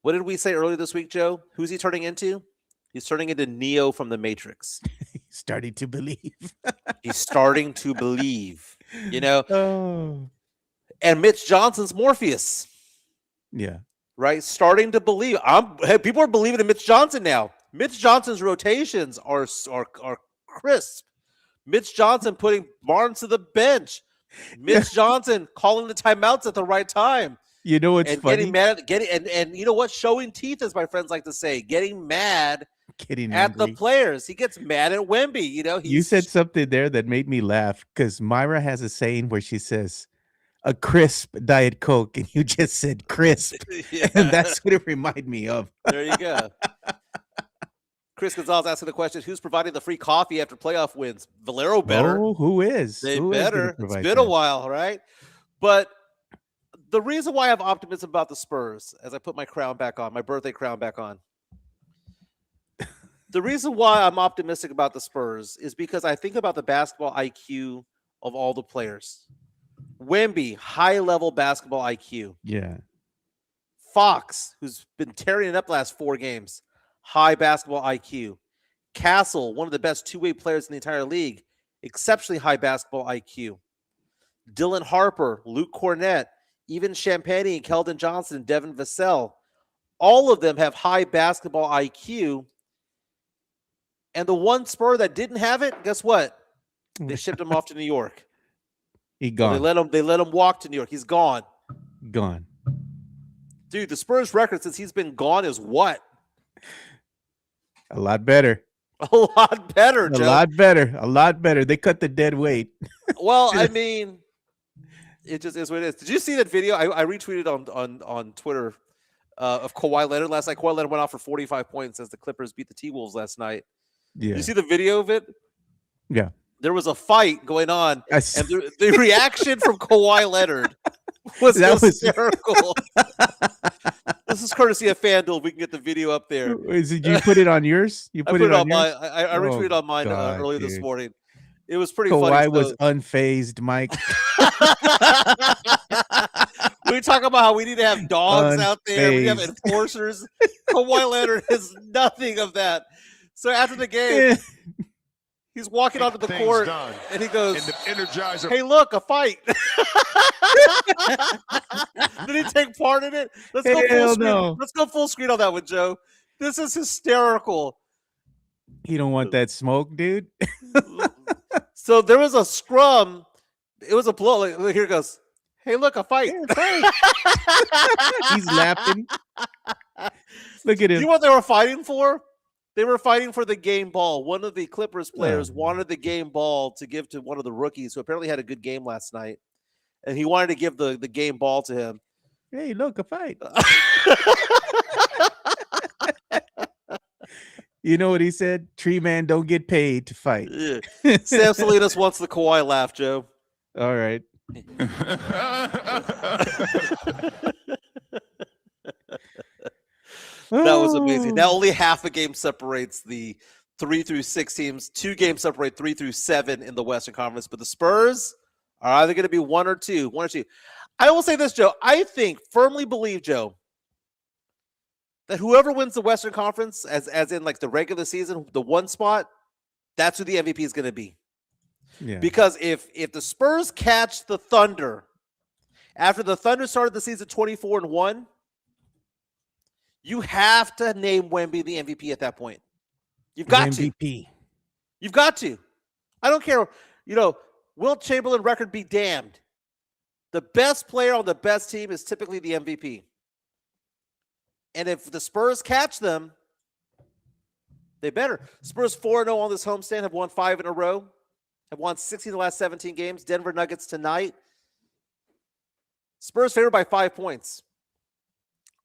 What did we say earlier this week, Joe? Who's he turning into? He's turning into Neo from the Matrix. He's starting to believe. He's starting to believe, Oh. And Mitch Johnson's Morpheus. Yeah. Right? Starting to believe. People are believing in Mitch Johnson now. Mitch Johnson's rotations are crisp. Mitch Johnson putting Barnes to the bench. Mitch Johnson calling the timeouts at the right time. You know what's and funny? Getting mad, and you know what? Showing teeth, as my friends like to say. Getting mad at angry. the players. He gets mad at Wemby. You said something there that made me laugh because Myra has a saying where she says, a crisp Diet Coke, and you just said crisp. Yeah. And that's what it reminded me of. There you go. Chris Gonzalez asking the question, who's providing the free coffee after playoff wins? Valero better. Oh, who is? They Who is better. gonna It's provide been that? a while, right? But the reason why I have optimism about the Spurs, as I put my crown back on, my birthday crown back on, the reason why I'm optimistic about the Spurs is because I think about the basketball IQ of all the players. Wemby, high-level basketball IQ. Yeah. Fox, who's been tearing it up the last 4 games, high basketball IQ. Castle, one of the best two-way players in the entire league, exceptionally high basketball IQ. Dylan Harper, Luke Cornett, even Champagny and Keldon Johnson and Devin Vassell, all of them have high basketball IQ. And the one Spur that didn't have it, guess what? They shipped him off to New York. He gone. They let him walk to New York. He's gone. Gone. Dude, the Spurs record since he's been gone is what? A lot better. A lot better, Joe. A lot better. They cut the dead weight. Well, I mean, it just is what it is. Did you see that video? I retweeted on Twitter of Kawhi Leonard last night. Kawhi Leonard went off for 45 points as the Clippers beat the T-Wolves last night. Yeah. Did you see the video of it? Yeah. There was a fight going on, I and s- the reaction from Kawhi Leonard was That was- hysterical. This is courtesy of FanDuel. We can get the video up there. Did you put it on yours? You I put put it it on on yours? mine. I retweeted on mine God, earlier this dude. morning. It was pretty funny. Kawhi was So, unfazed, Mike. we talk about how we need to have dogs out there. We have Unfazed. enforcers. Kawhi Leonard is nothing of that. So after the game, he's walking onto the court and he goes, "Hey, look, a fight." Did he take part in it? Let's go full Hell screen. no. Let's go full screen on that one, Joe. This is hysterical. You don't want that smoke, dude. So there was a scrum. It was a blow. Like, here it goes. Hey, look, a fight. He's laughing. Look at You him. know what they were fighting for? They were fighting for the game ball. One of the Clippers players wanted the game ball to give to one of the rookies who apparently had a good game last night. And he wanted to give the game ball to him. Hey, look, a fight. You know what he said? Tree man don't get paid to fight. Yeah. Sam Salinas wants the Kawhi laugh, Joe. All right. That was amazing. Now only half a game separates the 3 through 6 teams. 2 games separate 3 through 7 in the Western Conference. But the Spurs are either going to be 1 or 2. 1 or 2. I will say this, Joe. I firmly believe, Joe, that whoever wins the Western Conference, as in like the regular season, the 1 spot, that's who the MVP is going to be. Yeah. Because if the Spurs catch the Thunder after the Thunder started the season 24-1, you have to name Wemby the MVP at that point. You've got MVP. to. You've got to. I don't care. Wilt Chamberlain record be damned. The best player on the best team is typically the MVP. And if the Spurs catch them, they better. Spurs 4-0 on this homestand, have won 5 in a row, have won 16 of the last 17 games. Denver Nuggets tonight. Spurs favored by 5 points.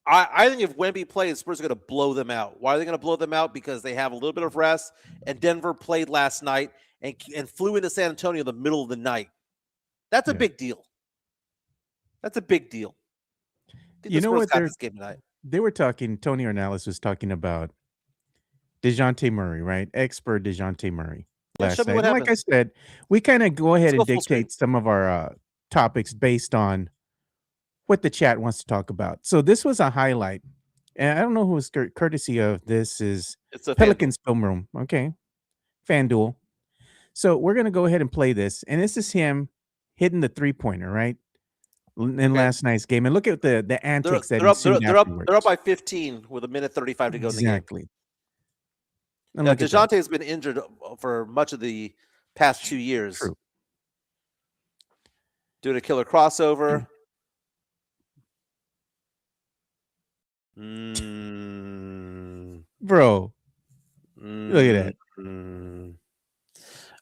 I think if Wemby plays, Spurs are going to blow them out. Why are they going to blow them out? Because they have a little bit of rest, and Denver played last night and flew into San Antonio in the middle of the night. That's a big deal. That's a big deal. You know what? This game tonight. They were talking, Tony Ornelas was talking about DeJounte Murray, right? Expert DeJounte Murray last night. Like I said, we kind of go ahead and dictate some of our topics based on what the chat wants to talk about. So this was a highlight. And I don't know who was courtesy of this is Pelicans Film Room. Okay. FanDuel. So we're going to go ahead and play this. And this is him hitting the 3-pointer, right? In last night's game. And look at the antics that ensued afterwards. They're up by 15 with 1:35 to go in the game. Exactly. Now, DeJounte has been injured for much of the past 2 years. True. Doing a killer crossover. Bro. Look at that.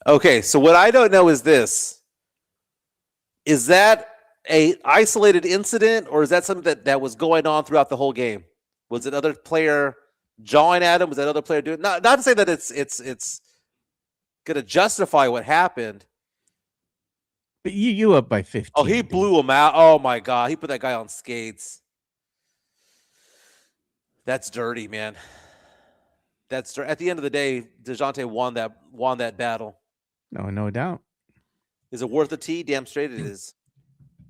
Okay, so what I don't know is this. Is that a isolated incident, or is that something that was going on throughout the whole game? Was it other player jawing at him? Was that other player doing not to say that it's gonna justify what happened. But you up by 15. Oh, he blew him out. Oh my God. He put that guy on skates. That's dirty, man. That's at the end of the day, DeJounte won that battle. No doubt. Is it worth the T? Damn straight it is.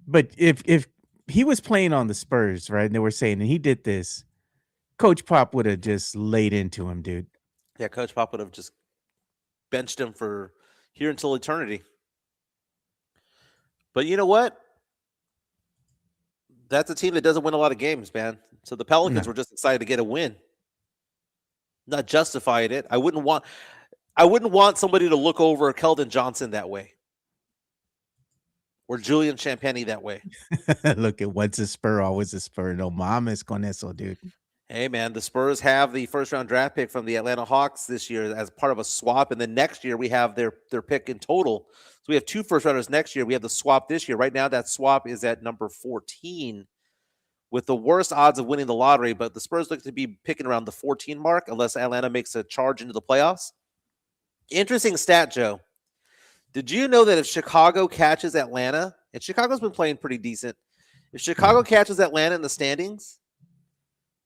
But if he was playing on the Spurs, right, and they were saying, and he did this, Coach Pop would have just laid into him, dude. Yeah, Coach Pop would have just benched him for here until eternity. But you know what? That's a team that doesn't win a lot of games, man. So the Pelicans were just excited to get a win. Not justifying it. I wouldn't want somebody to look over Keldon Johnson that way. Or Julian Champagny that way. Look at what's a Spur, always a Spur. No mames con eso, dude. Hey, man, the Spurs have the first-round draft pick from the Atlanta Hawks this year as part of a swap, and then next year we have their pick in total. So we have 2 first-rounders next year. We have the swap this year. Right now, that swap is at number 14 with the worst odds of winning the lottery, but the Spurs look to be picking around the 14 mark unless Atlanta makes a charge into the playoffs. Interesting stat, Joe. Did you know that if Chicago catches Atlanta, and Chicago's been playing pretty decent, if Chicago catches Atlanta in the standings,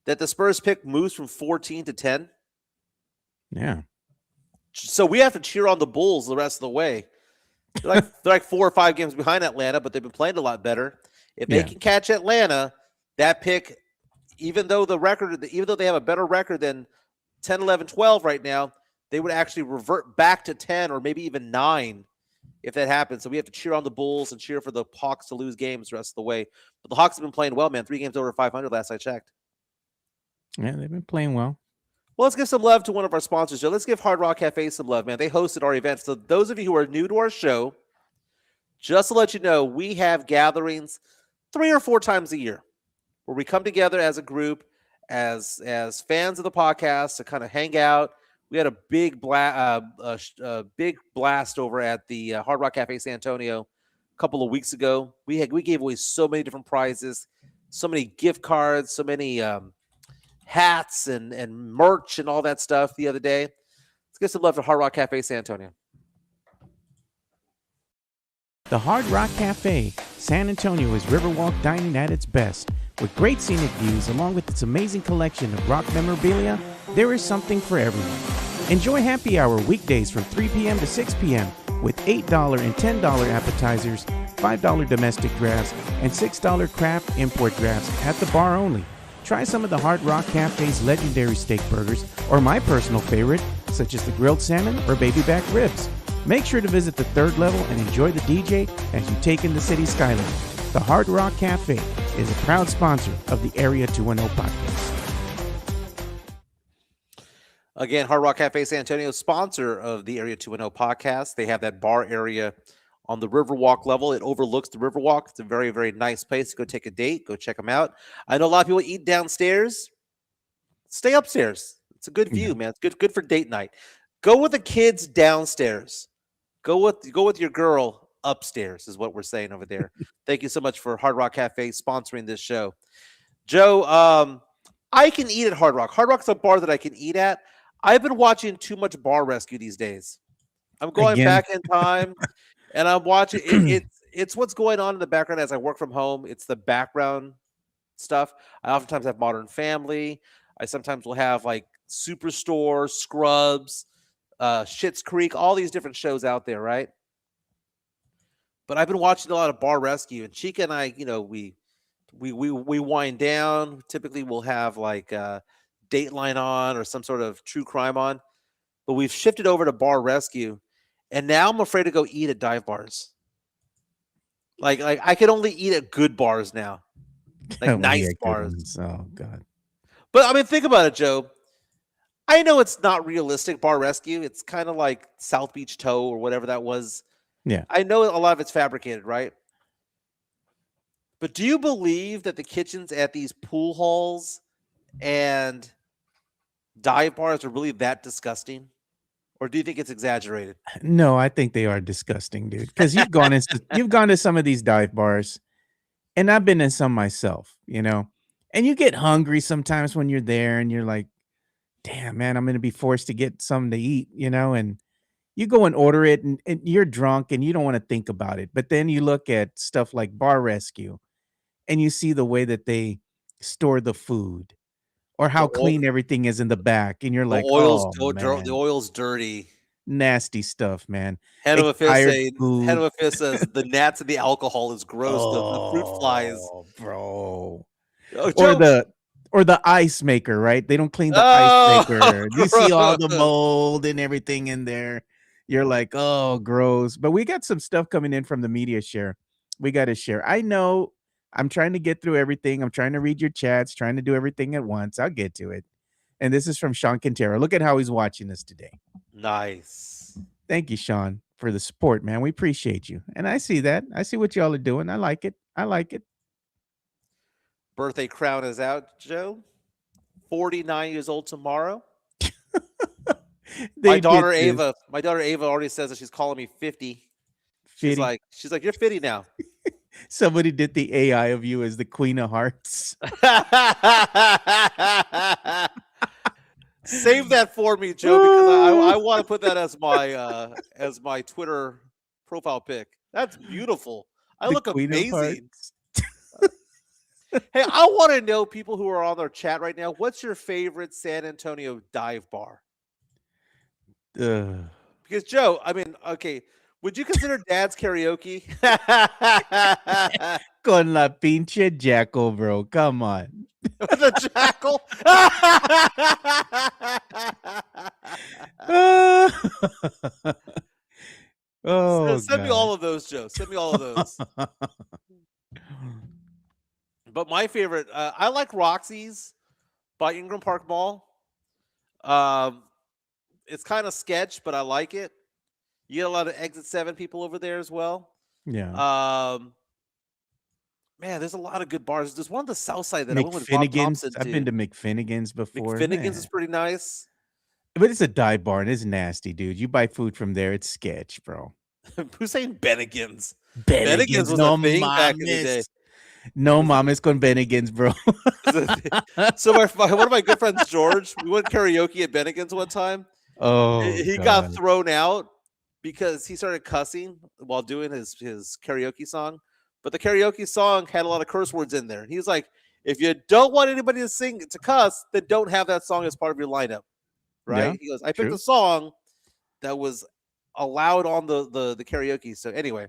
that the Spurs pick moves from 14 to 10. Yeah. So we have to cheer on the Bulls the rest of the way. They're like 4 or 5 games behind Atlanta, but they've been playing a lot better. If they Yeah. can catch Atlanta, that pick, even though they have a better record than 10, 11, 12 right now, they would actually revert back to 10 or maybe even 9 if that happens. So we have to cheer on the Bulls and cheer for the Hawks to lose games the rest of the way. But the Hawks have been playing well, man. 3 games over 500 last I checked. Yeah, they've been playing well. Well, let's give some love to one of our sponsors, Joe. Let's give Hard Rock Cafe some love, man. They hosted our event. So those of you who are new to our show, just to let you know, we have gatherings 3 or 4 times a year where we come together as a group, as fans of the podcast to kind of hang out. We had a big blast over at the Hard Rock Cafe San Antonio a couple of weeks ago. We gave away so many different prizes, so many gift cards, so many hats and merch and all that stuff the other day. Let's give some love to Hard Rock Cafe San Antonio. The Hard Rock Cafe, San Antonio is Riverwalk dining at its best. With great scenic views along with its amazing collection of rock memorabilia, there is something for everyone. Enjoy happy hour weekdays from 3 p.m. to 6 p.m. with $8 and $10 appetizers, $5 domestic drafts, and $6 craft import drafts at the bar only. Try some of the Hard Rock Cafe's legendary steak burgers, or my personal favorite, such as the grilled salmon or baby back ribs. Make sure to visit the 3rd level and enjoy the DJ as you take in the city skyline. The Hard Rock Cafe is a proud sponsor of the Area 210 podcast. Again, Hard Rock Cafe San Antonio, sponsor of the Area 210 podcast. They have that bar area on the Riverwalk level. It overlooks the Riverwalk. It's a very, very nice place to go take a date. Go check them out. I know a lot of people eat downstairs. Stay upstairs. It's a good view, man. It's good for date night. Go with the kids downstairs. Go with your girl upstairs is what we're saying over there. Thank you so much for Hard Rock Cafe sponsoring this show. Joe, I can eat at Hard Rock. Hard Rock's a bar that I can eat at. I've been watching too much Bar Rescue these days. I'm going back in time and I'm watching it's what's going on in the background as I work from home. It's the background stuff. I oftentimes have Modern Family. I sometimes will have like Superstore, Scrubs, Schitt's Creek, all these different shows out there, right? But I've been watching a lot of Bar Rescue, and Chica and I, we wind down. Typically, we'll have like Dateline on or some sort of true crime on, but we've shifted over to Bar Rescue, and now I'm afraid to go eat at dive bars. Like I can only eat at good bars now, like nice bars. Oh God! But I mean, think about it, Joe. I know it's not realistic, Bar Rescue. It's kind of like South Beach Tow or whatever that was. Yeah. I know a lot of it's fabricated, right? But do you believe that the kitchens at these pool halls and dive bars are really that disgusting? Or do you think it's exaggerated? No, I think they are disgusting, dude. Because you've gone to some of these dive bars, and I've been in some myself, and you get hungry sometimes when you're there, and you're like, damn, man, I'm going to be forced to get something to eat, and you go and order it and you're drunk and you don't want to think about it. But then you look at stuff like Bar Rescue and you see the way that they store the food or how clean everything is in the back. And you're like, the oil's dirty. Nasty stuff, man. Head of a fist says the gnats and the alcohol is gross. The fruit flies. Bro. Oh, Or the ice maker, right? They don't clean the ice maker. You see all the gross. mold and everything in there. You're like, oh, gross. But we got some stuff coming in from the media share. We got to share. I know I'm trying to get through everything. I'm trying to read your chats, trying to do everything at once. I'll get to it. And this is from Sean Quintero. Look at how he's watching this today. Nice. Thank you, Sean, for the support, man. We appreciate you. And I see that. I see what y'all are doing. I like it. Birthday crown is out, Joe. 49 years old tomorrow. My daughter Ava already says that she's calling me 50. She's like, you're 50 now. Somebody did the AI of you as the Queen of Hearts. Save that for me, Joe, because I want to put that as my Twitter profile pic. That's beautiful. I look amazing. Hey, I want to know, people who are on our chat right now, what's your favorite San Antonio dive bar? Ugh. Because Joe, I mean, okay, would you consider Dad's karaoke? Con la pinche jackal, bro. Come on. The jackal. Oh Send me god. all of those, Joe. Send me all of those. But my favorite, I like Roxy's by Ingram Park Mall. Um, it's kind of sketch, but I like it. You get a lot of Exit 7 people over there as well. Yeah. Man, there's a lot of good bars. There's one on the south side that I went with Rob McFinnigan's. Thompson I've been to. to McFinnigan's before. McFinnigan's is Man. pretty nice. But it's a dive bar and it's nasty, dude. You buy food from there, it's sketch, bro. Who's saying Bennigan's? Bennigan's, Was no a thing back in the day. mames. No mames con Bennigan's, bro. So one of my good friends, George, we went karaoke at Bennigan's one time. Oh, He got God. thrown out because he started cussing while doing his karaoke song. But the karaoke song had a lot of curse words in there. He was like, if you don't want anybody to sing to cuss, then don't have that song as part of your lineup. Right? Yeah, He goes, I picked true. a song that was allowed on the karaoke. So anyway.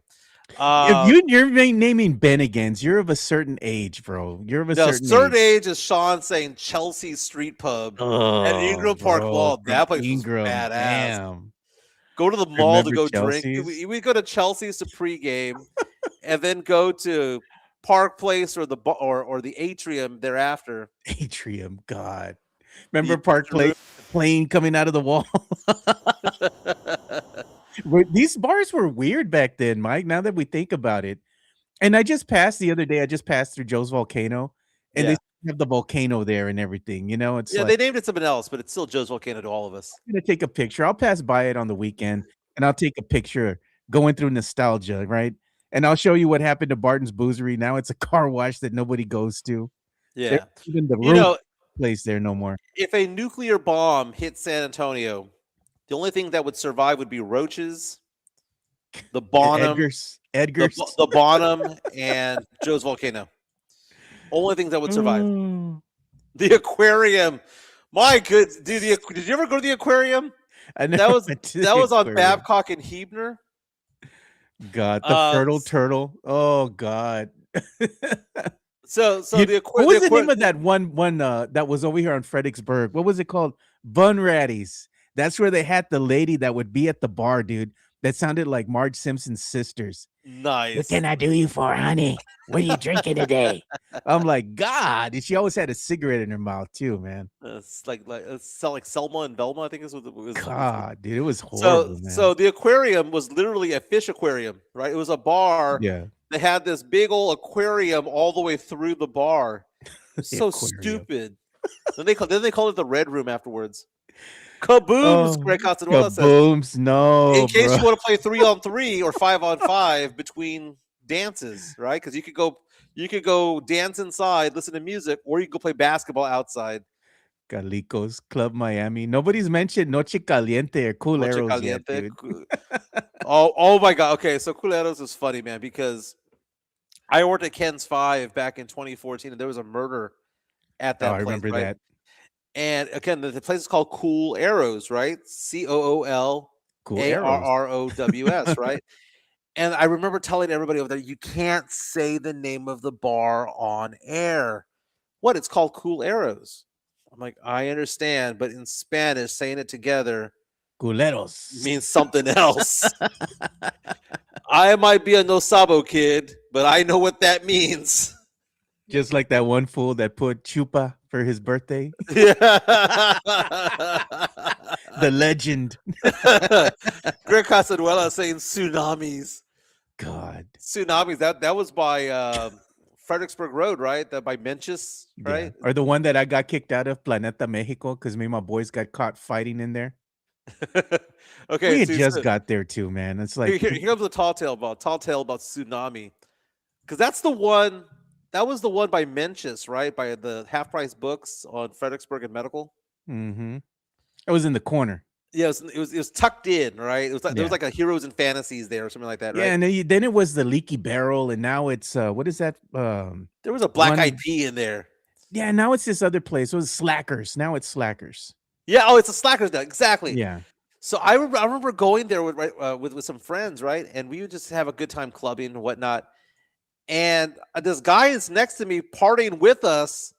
If you're naming Bennigan's, you're of a certain age, bro. You're of a No, certain age is Sean saying Chelsea Street Pub at Oh, Ingram Park bro, Mall. from That place Ingram, was badass. damn. Go to the mall to Remember go drink. Chelsea's? We go to Chelsea's to pregame, and then go to Park Place or or the Atrium thereafter. Atrium, God. Remember The Park picture Place, the plane coming out of the wall? These bars were weird back then, Mike, now that we think about it. And I just passed the other day, I just passed through Joe's Volcano, and they Yeah. have the volcano there and everything, it's Yeah, like, they named it something else, but it's still Joe's Volcano to all of us. I'm gonna take a picture. I'll pass by it on the weekend, and I'll take a picture going through nostalgia, right? And I'll show you what happened to Barton's Boozery. Now it's a car wash that nobody goes to. There's Yeah. even the You room know, place there no more. if a nuclear bomb hit San Antonio, the only thing that would survive would be roaches, the Bonham, Edgar's. the Bonham, and Joe's Volcano. Only things that would survive. Oh, The aquarium. My good dude, did you ever go to the aquarium? I That never was went to that the was on aquarium. Babcock and Hebner. God, the fertile turtle. Oh God. So the aquarium. What was the name of that one that was over here on Fredericksburg? What was it called? Bun Ratties. That's where they had the lady that would be at the bar, dude. That sounded like Marge Simpson's sisters. Nice. What can I do you for, honey? What are you drinking today? I'm like, God. And she always had a cigarette in her mouth too, man. It's like Selma and Velma, I think is what it was. God, dude, it was horrible, man. So the aquarium was literally a fish aquarium, right? It was a bar. Yeah. They had this big old aquarium all the way through the bar. So aquarium. stupid. then they called it the Red Room afterwards. Kabooms, Greg Castanuela says. Kabooms, no. In case bro. you want to play 3-on-3 or 5-on-5 between dances, right? Because you could go dance inside, listen to music, or you could go play basketball outside. Calico's Club Miami. Nobody's mentioned Noche Caliente or Cool Noche Arrows yet, Caliente. dude. Oh my God. Okay, so Culeros is funny, man, because I worked at Ken's 5 back in 2014, and there was a murder at that Oh, I place. remember right? that. And again, the place is called Cool Arrows, right? COOL Cool Arrows. ARROWS, right? And I remember telling everybody over there, you can't say the name of the bar on air. What? It's called Cool Arrows. I'm like, I understand, but in Spanish, saying it together Culeros. means something else. I might be a no sabo kid, but I know what that means. Just like that one fool that put chupa for his birthday. Yeah. The legend. Greg Casaduela saying tsunamis. God. Tsunamis. That was by Fredericksburg Road, right? That by Menchis, right? Yeah. Or the one that I got kicked out of Planeta Mexico because me and my boys got caught fighting in there. Okay. We had so just got there too, man. It's like here comes the tall tale about tsunami. Because that's the one. That was the one by Menchis, right? By the half price books on Fredericksburg and Medical. it was in the corner. Yeah, it was tucked in, right? It was like there was Yeah. like a Heroes and Fantasies there or something like that, Yeah, right? and then it was the Leaky Barrel, and now it's what is that? There was a Black Eyed One. Pea in there. Yeah, now it's this other place. It was Slackers. Now it's Slackers. Yeah, oh, it's a Slackers now, exactly. Yeah. So I remember going there with with some friends, right? And we would just have a good time clubbing and whatnot. And this guy is next to me partying with us,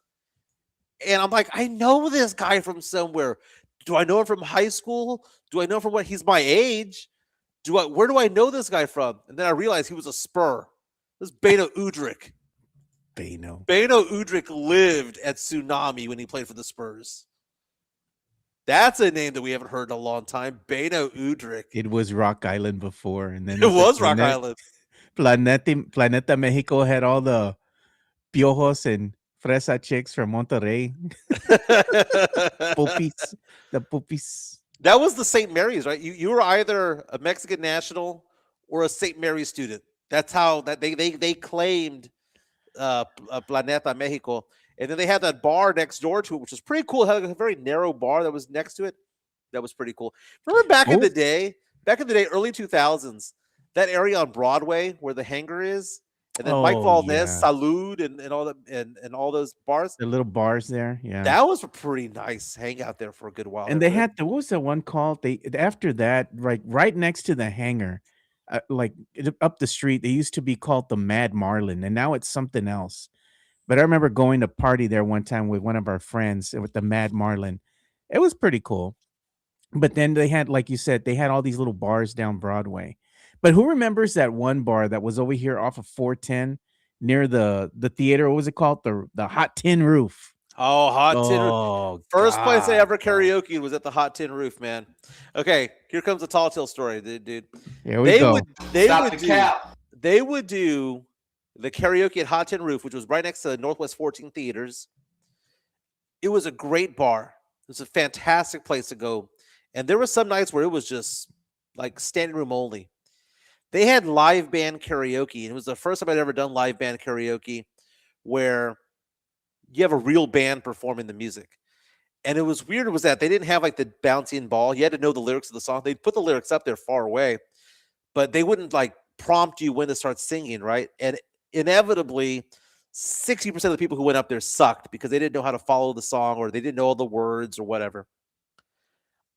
and I'm like, I know this guy from somewhere. Do I know him from high school? Do I know from what he's my age? Where do I know this guy from? And then I realized he was a Spur. This is Beno Udrich. Beno. Beno Udrich lived at Tsunami when he played for the Spurs. That's a name that we haven't heard in a long time. Beno Udrich. It was Rock Island before, and then It was Rock Island. Planeta Mexico had all the piojos and fresa chicks from Monterrey. Pupis, the pupis. That was the St. Mary's, right? You were either a Mexican national or a St. Mary's student. That's how that they claimed Planeta Mexico. And then they had that bar next door to it, which was pretty cool. It had a very narrow bar that was next to it. That was pretty cool. Remember back in the day, early 2000s, that area on Broadway where the hangar is, and then Mike Oh, Valdez, yeah. Salud, and all the and all those bars. The little bars there. Yeah. That was a pretty nice hangout there for a good while. And there, they but had what was the one called? They after that, right next to the hangar, up the street, they used to be called the Mad Marlin, and now it's something else. But I remember going to party there one time with one of our friends with the Mad Marlin. It was pretty cool. But then they had, like you said, they had all these little bars down Broadway. But who remembers that one bar that was over here off of 410 near the theater? What was it called? The Hot Tin Roof. oh, Hot Tin Roof. Oh, First place I God, ever bro. karaoke was at the Hot Tin Roof, man. Okay, here comes the Tall Tale story, dude. Here we They go. would they Stop would the do cap. they would do the karaoke at Hot Tin Roof, which was right next to the Northwest 14 Theaters. It was a great bar. It was a fantastic place to go. And there were some nights where it was just like standing room only. They had live band karaoke, and it was the first time I'd ever done live band karaoke where you have a real band performing the music. And it was weird was that they didn't have like the bouncing ball. You had to know the lyrics of the song. They'd put the lyrics up there far away, but they wouldn't like prompt you when to start singing, right? And inevitably, 60% of the people who went up there sucked because they didn't know how to follow the song or they didn't know all the words or whatever.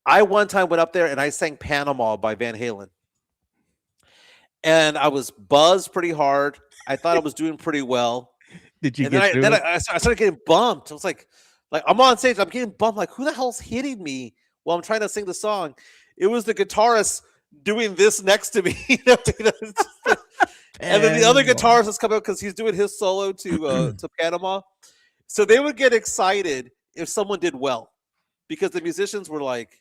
I one time went up there and I sang Panama by Van Halen. And I was buzzed pretty hard. I thought I was doing pretty well. Did you And then get I through then it? I started getting bumped. I was like I'm on stage, I'm getting bumped. Like, who the hell's hitting me while I'm trying to sing the song? It was the guitarist doing this next to me. And then the other Panama. guitarist is coming up because he's doing his solo to Panama. So they would get excited if someone did well because the musicians were like,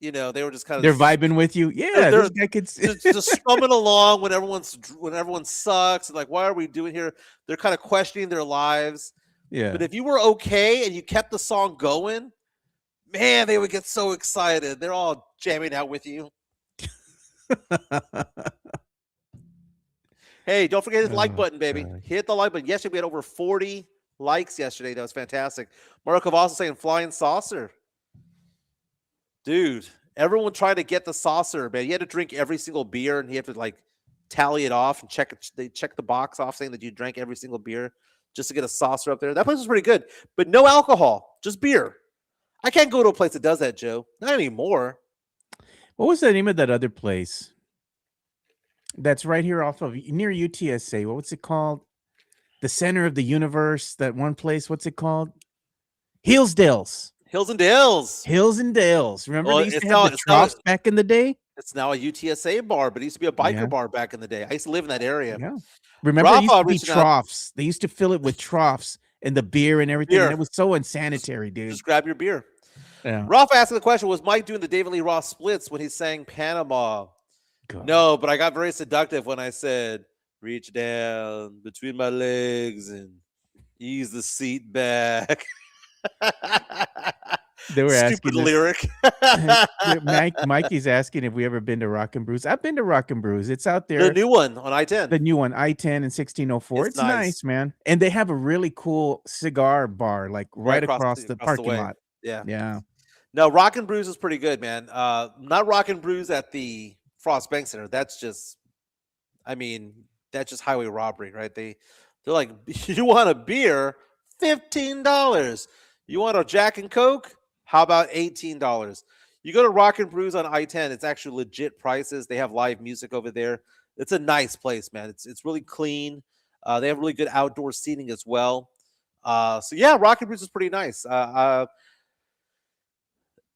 they were just kind of They're vibing with you. Yeah, they're- this guy could. just strumming along when everyone sucks. Like, why are we doing here? They're kind of questioning their lives. Yeah. But if you were okay and you kept the song going, man, they would get so excited. They're all jamming out with you. Hey, don't forget his like Oh, button, baby. God. Hit the like button. Yesterday we had over 40 likes yesterday. That was fantastic. Marco also saying flying saucer. Dude, everyone tried to get the saucer, man. You had to drink every single beer and you have to like tally it off and check it. They check the box off saying that you drank every single beer just to get a saucer up there. That place was pretty good, but no alcohol, just beer. I can't go to a place that does that, Joe. Not anymore. What was the name of that other place? That's right here off of near UTSA. What's it called? The center of the universe. That one place. What's it called? Hillsdales. Hills and Dales. Hills and Dales. Remember Well, they used it's to have now- the it's now- troughs back in the day? It's now a UTSA bar, but it used to be a biker Yeah. bar back in the day. I used to live in that area. Yeah. Remember it used Rafa to be reaching out. troughs. They used to fill it with troughs and the beer and everything. And Beer. it was so unsanitary, dude. Just grab your beer. Yeah. Rafa asking the question, was Mike doing the David Lee Roth splits when he sang Panama? God. No, but I got very seductive when I said, reach down between my legs and ease the seat back. They were Stupid asking this- lyric. Mikey's asking if we ever been to Rock and Brews. I've been to Rock and Brews. It's out there. The new one on I-10. The new one, I-10 and 1604. It's It's nice. nice, man. And they have a really cool cigar bar, like right across the across the parking way. lot. Yeah. Yeah. No, Rock and Brews is pretty good, man. Not Rock and Brews at the Frost Bank Center. That's just, I mean, that's just highway robbery, right? They're like, you want a beer, $15. You want a Jack and Coke? How about $18? You go to Rock and Brews on I-10. It's actually legit prices. They have live music over there. It's a nice place, man. It's really clean. They have really good outdoor seating as well. So yeah, Rock and Brews is pretty nice.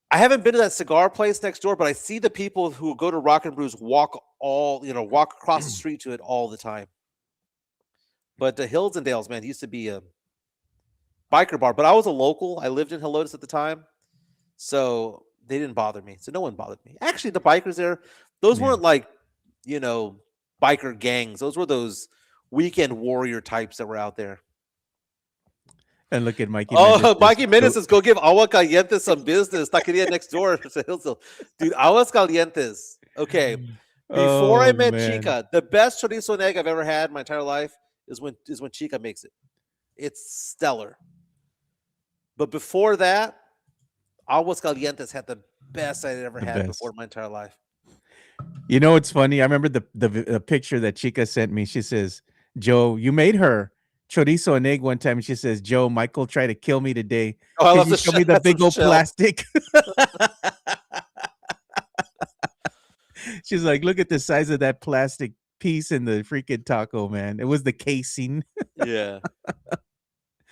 I haven't been to that cigar place next door, but I see the people who go to Rock and Brews walk across the street to it all the time. But the Hills and Dales, man, used to be a biker bar, but I was a local. I lived in Helotes at the time, so they didn't bother me. So no one bothered me. Actually, the bikers there, those Yeah. weren't like, biker gangs. Those were those weekend warrior types that were out there. And look at Mikey. Oh, Mendes. Mikey Meneses, go give Agua Calientes some business. Taqueria next door to Hillsville. Dude, Aguas Calientes. Okay. Before I Oh, met man. Chica, the best chorizo and egg I've ever had in my entire life is when Chica makes it. It's stellar. But before that, Aguas Calientes had the best I'd ever The had best. before in my entire life. You know, it's funny. I remember the picture that Chica sent me. She says, Joe, you made her chorizo and egg one time. And she says, Joe, Michael tried to kill me today. Oh, I Can love you the show me the big old shell. plastic? She's like, look at the size of that plastic piece in the freaking taco, man. It was the casing. Yeah.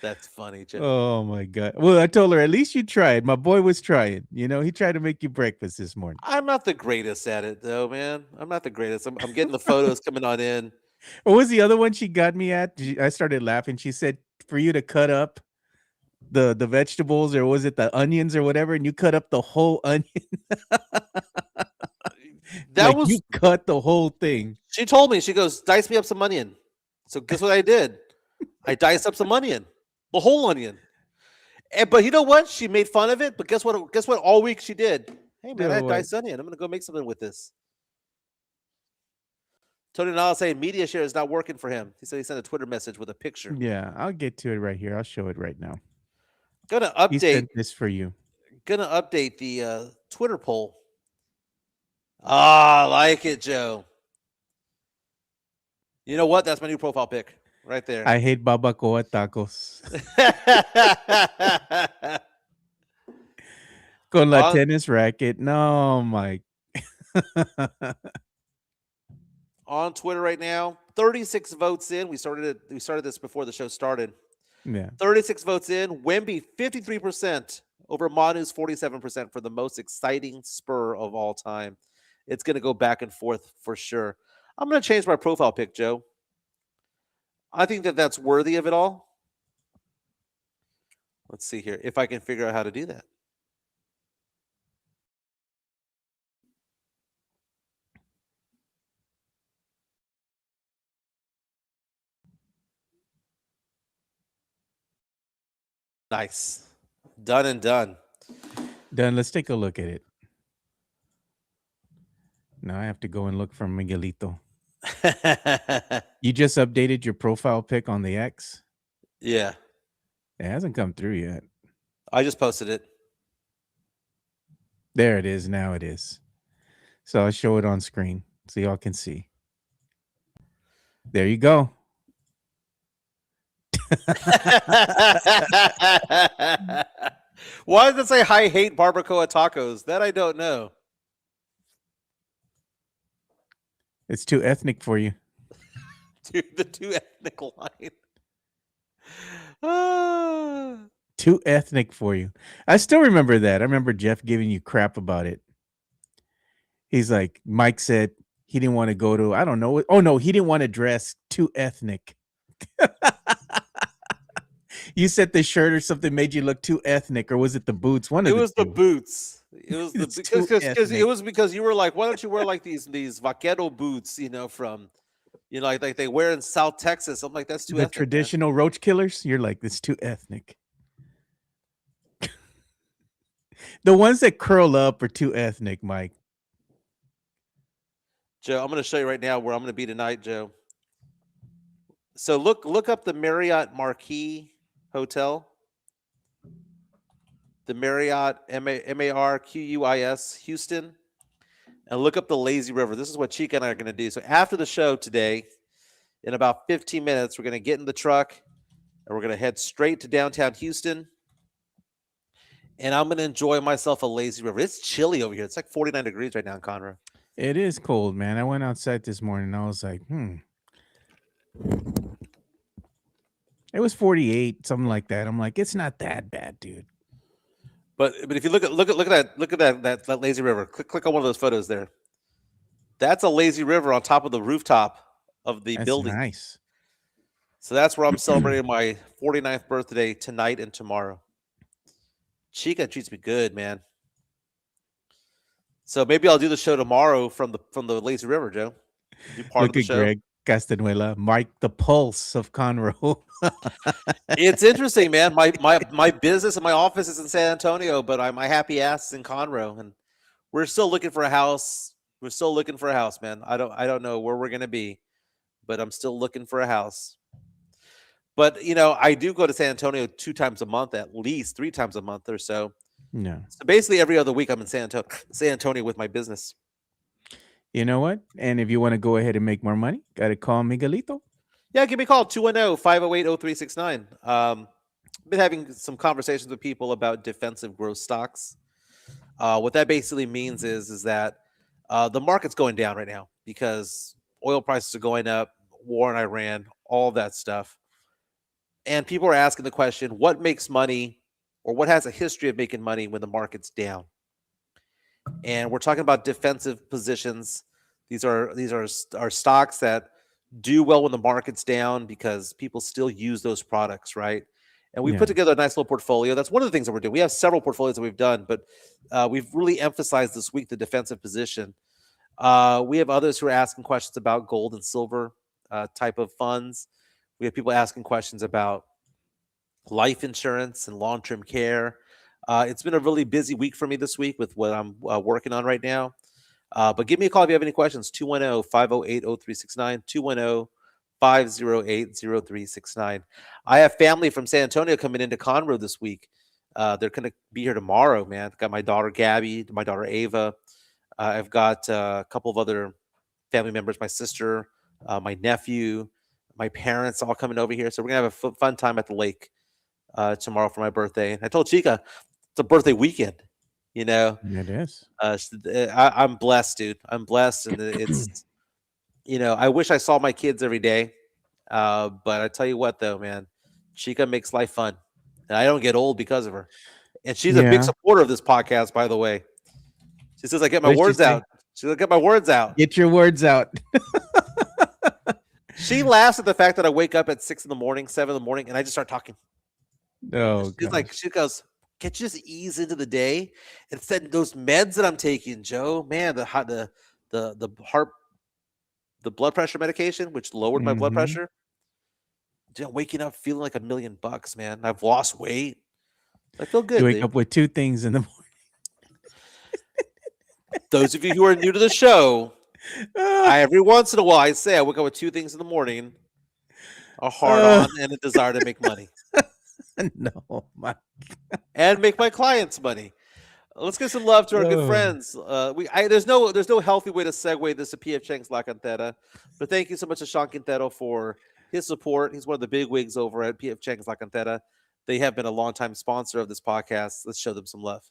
That's funny, Joe. Oh my God. Well, I told her, at least you tried. My boy was trying. You know, he tried to make you breakfast this morning. I'm not the greatest at it, though, man. I'm not the greatest. I'm getting the photos coming on in. What was the other one she got me at? I started laughing. She said for you to cut up the vegetables, or was it the onions or whatever, and you cut up the whole onion. That Like, was you cut the whole thing. She told me, she goes, dice me up some onion. So guess what I did? I diced up some onion, the whole onion. But you know what? She made fun of it. But guess what? Guess what? All week she did. Hey man, I what? diced onion. I'm gonna go make something with this. Tony Nala saying media share is not working for him. He said he sent a Twitter message with a picture. Yeah, I'll get to it right here. I'll show it right now. Gonna He update. sent this for you. Gonna update the Twitter poll. Ah, I like it, Joe. You know what? That's my new profile pic right there. I hate babacoa tacos. Con la On- tennis racket. No, Mike. On Twitter right now, 36 votes in. We started this before the show started. Yeah. 36 votes in. Wemby 53% over Manu's 47% for the most exciting Spur of all time. It's going to go back and forth for sure. I'm going to change my profile pic, Joe. I think that's worthy of it all. Let's see here if I can figure out how to do that. Nice. Done and done. Done. Let's take a look at it. Now I have to go and look for Miguelito. You just updated your profile pic on the X? Yeah. It hasn't come through yet. I just posted it. There it is. Now it is. So I'll show it on screen so y'all can see. There you go. Why does it say I hate barbacoa tacos? That I don't know. It's too ethnic for you. Dude, the two ethnic line. Ah. Too ethnic for you. I still remember that. I remember Jeff giving you crap about it. He's like, Mike said he didn't want to go to, I don't know. Oh, no, he didn't want to dress too ethnic. You said the shirt or something made you look too ethnic, or was it the boots? One of It was the two. boots. It was the It's too because it ethnic. was because you were like, why don't you wear like these vaquero boots, from like they wear in South Texas. I'm like, that's too The ethnic, man. traditional roach killers. You're like, it's too ethnic. The ones that curl up are too ethnic, Mike. Joe, I'm going to show you right now where I'm going to be tonight, Joe. So look up the Marriott Marquis Hotel. the Marriott Marquis Houston, and look up the Lazy River. This is what Chica and I are going to do. So after the show today, in about 15 minutes, we're going to get in the truck and we're going to head straight to downtown Houston. And I'm going to enjoy myself a lazy river. It's chilly over here. It's like 49 degrees right now in Conroe. It is cold, man. I went outside this morning. And I was like, It was 48, something like that. I'm like, it's not that bad, dude. But if you look at that lazy river, click on one of those photos there. That's a lazy river on top of the rooftop of the That's building. nice. So that's where I'm celebrating my 49th birthday tonight and tomorrow. Chica treats me good, man. So maybe I'll do the show tomorrow from the lazy river, Joe. Be part of Look the at show. Greg Castanuela, Mike the Pulse of Conroe. It's interesting, man. My business and my office is in San Antonio, but my happy ass is in Conroe, and we're still looking for a house. We're still looking for a house, man. I don't know where we're gonna be, but I'm still looking for a house. But I do go to San Antonio 2 times a month, at least 3 times a month or so. No. So basically, every other week I'm in San Antonio with my business. You know what? And if you want to go ahead and make more money, got to call Miguelito. Yeah, give me a call, 210-508-0369. Been having some conversations with people about defensive growth stocks. What that basically means is that the market's going down right now because oil prices are going up, war in Iran, all that stuff. And people are asking the question, what makes money or what has a history of making money when the market's down? And we're talking about defensive positions. These are stocks that do well when the market's down because people still use those products, right? And we Yeah. put together a nice little portfolio. That's one of the things that we're doing. We have several portfolios that we've done, but we've really emphasized this week the defensive position. We have others who are asking questions about gold and silver type of funds. We have people asking questions about life insurance and long-term care. It's been a really busy week for me this week with what I'm working on right now. But give me a call if you have any questions, 210-508-0369, 210-508-0369. I have family from San Antonio coming into Conroe this week. They're going to be here tomorrow, man. I've got my daughter, Gabby, my daughter, Ava. I've got a couple of other family members, my sister, my nephew, my parents all coming over here. So we're going to have a fun time at the lake tomorrow for my birthday. I told Chica it's a birthday weekend, It is. I'm blessed, dude. I'm blessed. And it's, I wish I saw my kids every day. But I tell you what, though, man, Chica makes life fun. And I don't get old because of her. And she's a big Yeah. supporter of this podcast, by the way. She says, I get my What did she words say? out. She says, I get my words out. Get your words out. She laughs at the fact that I wake up at 6 in the morning, 7 in the morning, and I just start talking. Oh, She's like, she goes, can't you just ease into the day? Instead, those meds that I'm taking, Joe, man, the heart, the blood pressure medication, which lowered my blood Mhm. pressure. Dude, I'm waking up feeling like $1,000,000, man. I've lost weight. I feel good. You wake dude. up with 2 things in the morning. Those of you who are new to the show, every once in a while, I say I wake up with 2 things in the morning: a hard on and a desire to make money No, my and make my clients money. Let's give some love to our good Oh. friends. There's no healthy way to segue this to PF Chang's La Cantera, but thank you so much to Sean Quintero for his support. He's one of the big wigs over at PF Chang's La Cantera. They have been a longtime sponsor of this podcast. Let's show them some love.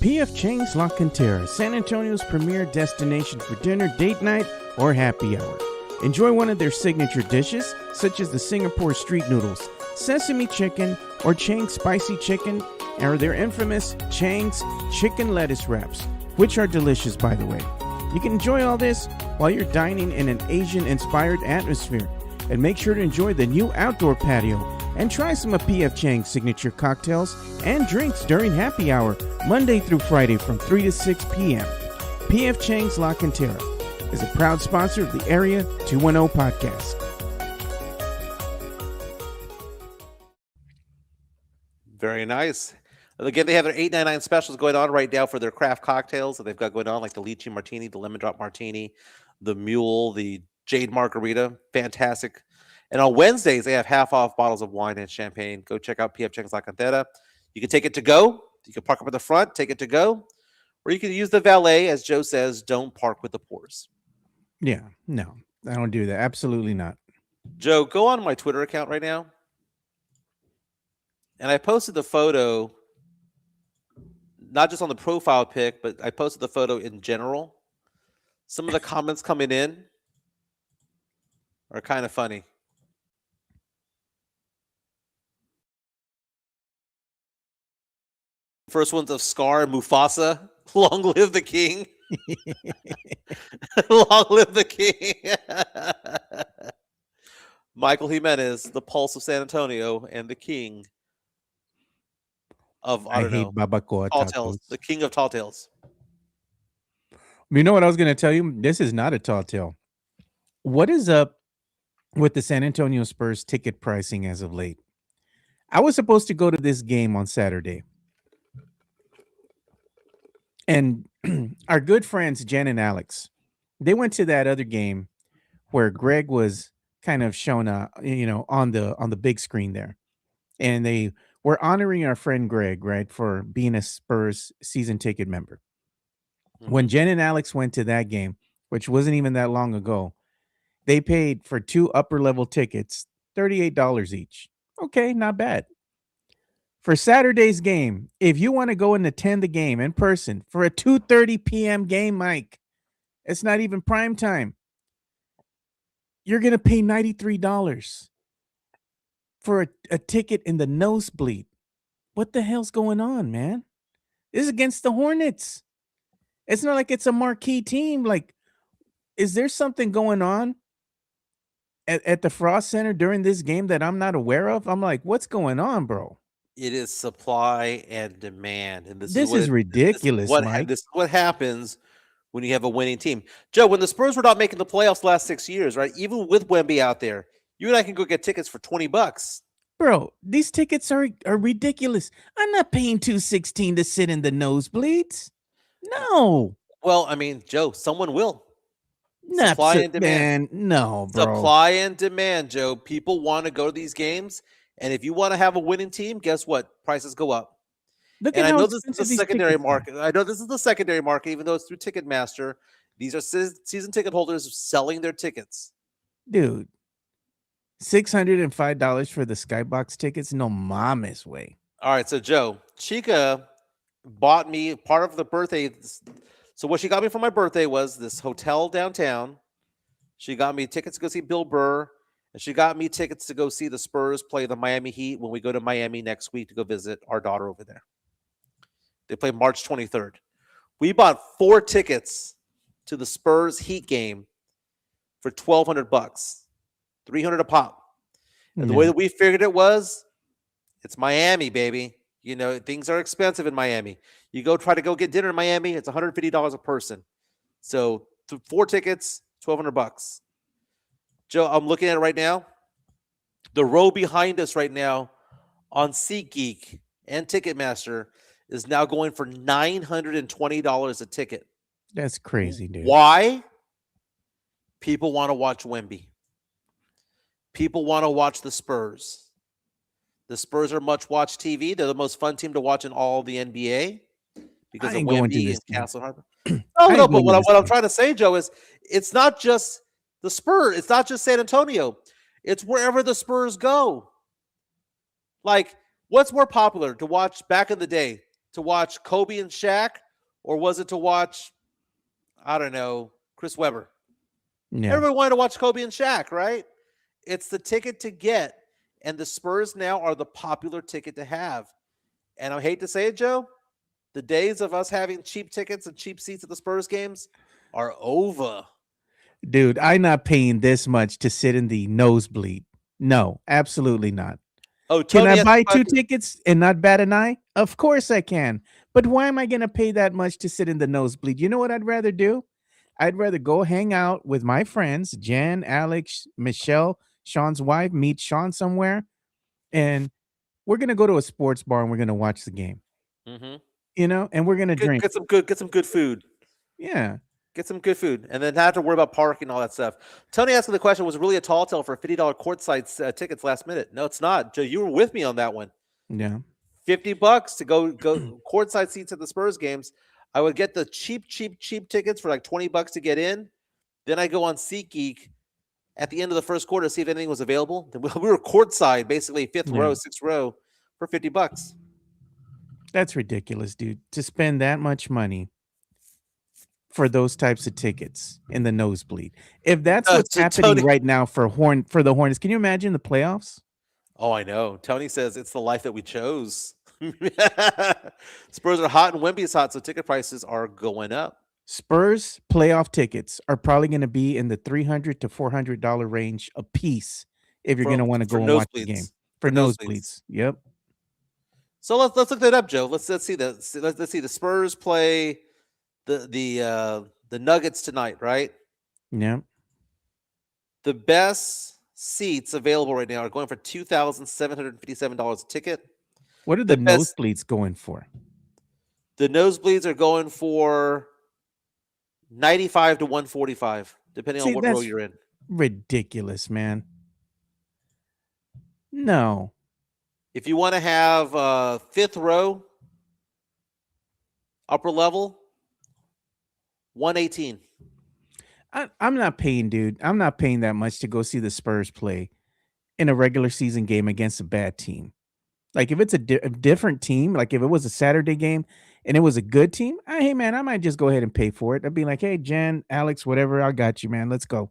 PF Chang's La Cantera, San Antonio's premier destination for dinner, date night, or happy hour. Enjoy one of their signature dishes, such as the Singapore street noodles, sesame chicken, or Chang spicy chicken, or their infamous Chang's chicken lettuce wraps, which are delicious, by the way. You can enjoy all this while you're dining in an Asian-inspired atmosphere. And make sure to enjoy the new outdoor patio and try some of PF Chang's signature cocktails and drinks during happy hour, Monday through Friday from 3 to 6 p.m. PF Chang's La Cantera is a proud sponsor of the Area 210 podcast. Very nice. Again, they have their $8.99 specials going on right now for their craft cocktails that they've got going on, like the lychee martini, the lemon drop martini, the mule, the jade margarita. Fantastic. And on Wednesdays, they have half off bottles of wine and champagne. Go check out PF Chang's La Cantera. You can take it to go. You can park up at the front, take it to go, or you can use the valet, as Joe says. Don't park with the poors. Yeah, no, I don't do that. Absolutely not. Joe, go on my Twitter account right now, and I posted the photo, not just on the profile pic, but I posted the photo in general. Some of the comments coming in are kind of funny. First one's of Scar and Mufasa. Long live the king. Long live the king. Michael Jimenez, the pulse of San Antonio, and the king of, I I don't hate know, barbacoa tall tacos. tales. The king of tall tales. You know what I was going to tell you? This is not a tall tale. What is up with the San Antonio Spurs ticket pricing as of late? I was supposed to go to this game on Saturday. And our good friends, Jen and Alex, they went to that other game where Greg was kind of shown on the big screen there. And they were honoring our friend Greg, right, for being a Spurs season ticket member. When Mhm. Jen and Alex went to that game, which wasn't even that long ago, they paid for 2 upper level tickets, $38 each. Okay, not bad. For Saturday's game, if you want to go and attend the game in person for a 2:30 p.m. game, Mike, it's not even prime time. You're going to pay $93 for a ticket in the nosebleed. What the hell's going on, man? This is against the Hornets. It's not like it's a marquee team. Like, is there something going on at the Frost Center during this game that I'm not aware of? I'm like, what's going on, bro? It is supply and demand, and This is ridiculous, Mike. this is what happens when you have a winning team. Joe, when the Spurs were not making the playoffs the last 6 years, right? Even with Wemby out there, you and I can go get tickets for $20. Bro, these tickets are ridiculous. I'm not paying $216 to sit in the nosebleeds. No. Well, I mean, Joe, someone will. Not Supply and demand. man. No, bro. Supply and demand, Joe. People want to go to these games, and if you want to have a winning team, guess what? Prices go up. Look And at I how know this is the expensive these secondary tickets are. market. I know this is the secondary market, even though it's through Ticketmaster. These are season ticket holders selling their tickets. Dude. $605 for the Skybox tickets? No mames way. All right, so Joe, Chica bought me part of the birthday. So what she got me for my birthday was this hotel downtown. She got me tickets to go see Bill Burr, and she got me tickets to go see the Spurs play the Miami Heat when we go to Miami next week to go visit our daughter over there. They play March 23rd. We bought 4 tickets to the Spurs Heat game for $1,200, $300 a pop. And the way that we figured it was, it's Miami, baby. You know, things are expensive in Miami. You go try to go get dinner in Miami, it's $150 a person. So 4 tickets, $1,200. Joe, I'm looking at it right now. The row behind us right now on SeatGeek and Ticketmaster is now going for $920 a ticket. That's crazy, dude. Why? People want to watch Wemby. People want to watch the Spurs. The Spurs are much watched TV. They're the most fun team to watch in all the NBA because I of ain't going to Wemby this and game. Castle Harbor. I Oh ain't no, going but to this what I'm game. trying to say, Joe, is it's not just the Spurs. It's not just San Antonio. It's wherever the Spurs go. Like, what's more popular to watch back in the day? To watch Kobe and Shaq, or was it to watch, I don't know, Chris Webber? Yeah. Everybody wanted to watch Kobe and Shaq, right? It's the ticket to get, and the Spurs now are the popular ticket to have. And I hate to say it, Joe, the days of us having cheap tickets and cheap seats at the Spurs games are over. Dude, I'm not paying this much to sit in the nosebleed. No, absolutely not. Oh, Can Tony I asked buy a 2 question. tickets and not bat an eye? Of course I can. But why am I going to pay that much to sit in the nosebleed? You know what I'd rather do? I'd rather go hang out with my friends, Jen, Alex, Michelle, Sean's wife, meet Sean somewhere, and we're going to go to a sports bar and we're going to watch the game, Mm-hmm. and we're going to drink. Get some good food. Yeah. Get some good food, and then not have to worry about parking and all that stuff. Tony asking the question, was it really a tall tale for $50 courtside tickets last minute? No, it's not. Joe, you were with me on that one. Yeah. $50 to go courtside seats at the Spurs games. I would get the cheap tickets for like $20 to get in. Then I go on SeatGeek at the end of the first quarter to see if anything was available. Then we were courtside, basically fifth row, sixth row for $50. That's ridiculous, dude. To spend that much money for those types of tickets in the nosebleed. If that's what's happening Tony, right now for the Hornets, can you imagine the playoffs? oh, I know. Tony says it's the life that we chose. Spurs are hot and Wemby's hot, so ticket prices are going up. Spurs playoff tickets are probably going to be in the $300 to $400 range a piece if you're going to want to go and watch the game for nosebleeds. Yep. So let's look that up, Joe. Let's see let's see the Spurs play the Nuggets tonight, right? Yeah. The best seats available right now are going for $2,757 a ticket. What are the nosebleeds going for? The nosebleeds are going for 95 to 145, depending on what row you're in. Ridiculous, man. No. If you want to have fifth row, upper level, 118. I'm not paying, dude. I'm not paying that much to go see the Spurs play in a regular season game against a bad team. Like if it's a different team, like if it was a Saturday game and it was a good team, hey man, I might just go ahead and pay for it. I'd be like, hey Jen, Alex, whatever, I got you, man. Let's go.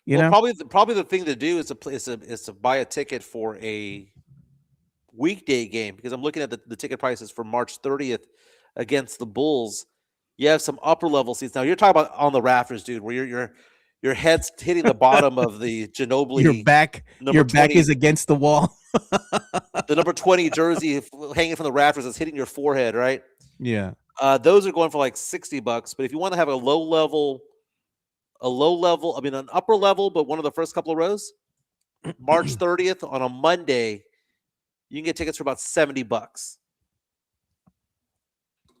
You know, probably the thing to do is to buy a ticket for a weekday game, because I'm looking at the ticket prices for March 30th against the Bulls. You have some upper level seats. Now you're talking about on the rafters, dude, where your head's hitting the bottom of the Ginobili. Your back is against the wall. The number 20 jersey hanging from the rafters is hitting your forehead, right? Yeah. Those are going for like $60. But if you want to have an upper level, but one of the first couple of rows, March 30th on a Monday, you can get tickets for about $70,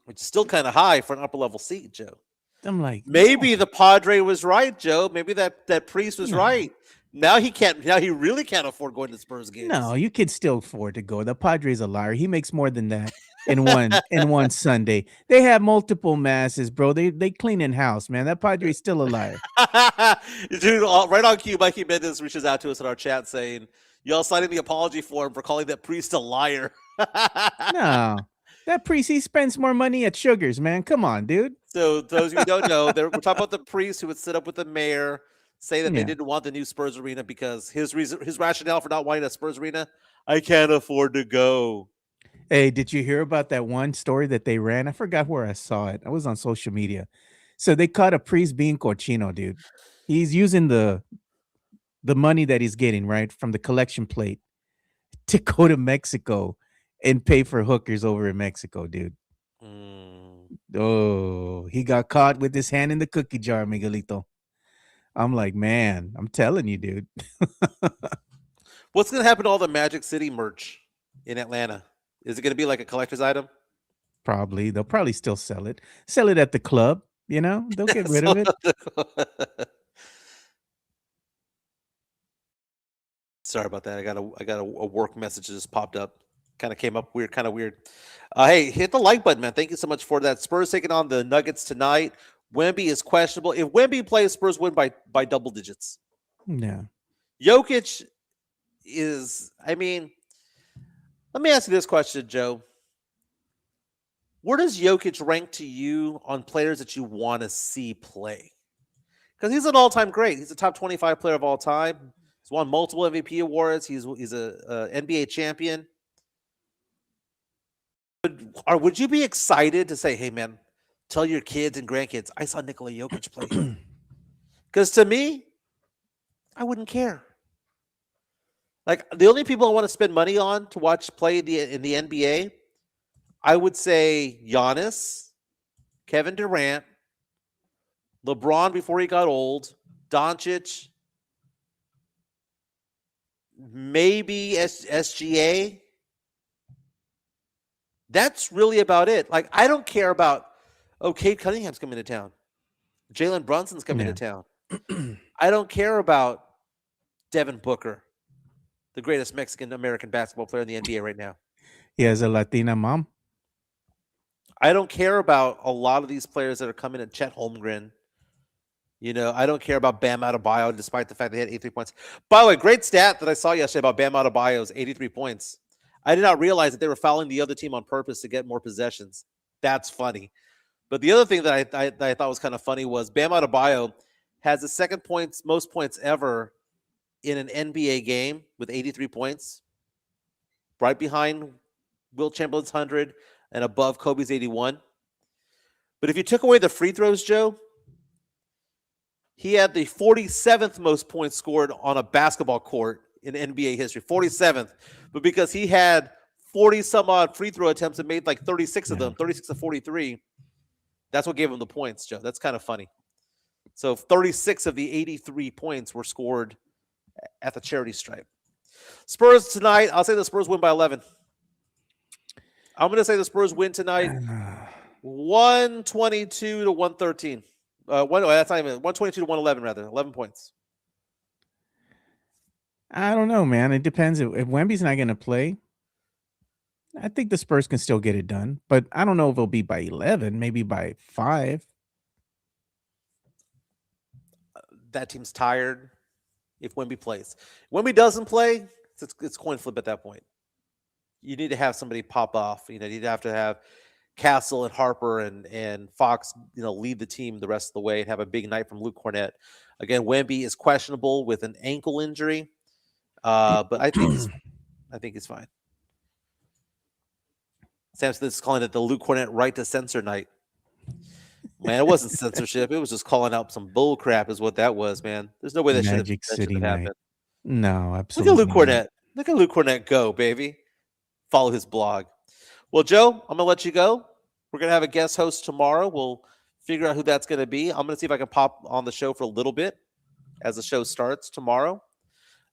which is still kind of high for an upper level seat, Joe. I'm like, maybe the Padre was right, Joe. Maybe that priest was right. Now he really can't afford going to Spurs games. No, you can still afford to go. The Padre's a liar. He makes more than that in one Sunday. They have multiple masses, bro. They clean in house, man. That Padre's still a liar. Dude, right on cue, Mikey Mendes reaches out to us in our chat saying, y'all signing the apology form for calling that priest a liar. No. That priest, he spends more money at Sugars, man. Come on, dude. So those of you who don't know, we're talking about the priest who would sit up with the mayor, say that they didn't want the new Spurs arena because his rationale for not wanting a Spurs arena, I can't afford to go. Hey, did you hear about that one story that they ran? I forgot where I saw it. I was on social media. So they caught a priest being cochino, dude. He's using the money that he's getting, right, from the collection plate to go to Mexico and pay for hookers over in Mexico, dude. Oh, he got caught with his hand in the cookie jar, Miguelito. I'm like, man, I'm telling you, dude. What's going to happen to all the Magic City merch in Atlanta? Is it going to be like a collector's item? Probably. They'll probably still sell it. Sell it at the club, you know? They'll get rid of it. Sorry about that. I got a work message that just popped up. Kind of came up weird, kind of weird. Hey, hit the like button, man. Thank you so much for that. Spurs taking on the Nuggets tonight. Wemby is questionable. If Wemby plays, Spurs win by double digits. Yeah. Jokic is, let me ask you this question, Joe. Where does Jokic rank to you on players that you want to see play? Because he's an all-time great. He's a top 25 player of all time. He's won multiple MVP awards. He's a NBA champion. Would you be excited to say, hey, man, tell your kids and grandkids, I saw Nikola Jokic play? Because to me, I wouldn't care. Like, the only people I want to spend money on to watch play in the NBA, I would say Giannis, Kevin Durant, LeBron before he got old, Doncic, maybe SGA. That's really about it. Like, I don't care about, Cade Cunningham's coming to town. Jalen Brunson's coming to town. I don't care about Devin Booker, the greatest Mexican-American basketball player in the NBA right now. He has a Latina mom. I don't care about a lot of these players that are coming in. Chet Holmgren. I don't care about Bam Adebayo, despite the fact they had 83 points. By the way, great stat that I saw yesterday about Bam Adebayo's 83 points. I did not realize that they were fouling the other team on purpose to get more possessions. That's funny. But the other thing that I thought was kind of funny was Bam Adebayo has the second most points ever in an NBA game with 83 points, right behind Will Chamberlain's 100 and above Kobe's 81. But if you took away the free throws, Joe, he had the 47th most points scored on a basketball court in NBA history, 47th. But because he had 40 some odd free throw attempts and made like 36 of them, 36 to 43, that's what gave him the points, Joe. That's kind of funny. So 36 of the 83 points were scored at the charity stripe. Spurs tonight, I'll say the Spurs win by 11. I'm going to say the Spurs win tonight 122 to 113. That's not even 122 to 111, rather. 11 points. I don't know, man. It depends. If Wemby's not going to play, I think the Spurs can still get it done. But I don't know if it'll be by 11, maybe by 5. That team's tired if Wemby plays. Wemby doesn't play, it's coin flip at that point. You need to have somebody pop off. You need to have Castle and Harper and Fox, lead the team the rest of the way and have a big night from Luke Cornett. Again, Wemby is questionable with an ankle injury, but I think he's fine. Sam Smith is calling it the Luke Cornett right to censor night. Man, it wasn't censorship. It was just calling out some bull crap is what that was, man. There's no way that should have happened. No, absolutely. Look at Luke Cornett. Look at Luke Cornett go, baby. Follow his blog. Well, Joe, I'm going to let you go. We're going to have a guest host tomorrow. We'll figure out who that's going to be. I'm going to see if I can pop on the show for a little bit as the show starts tomorrow.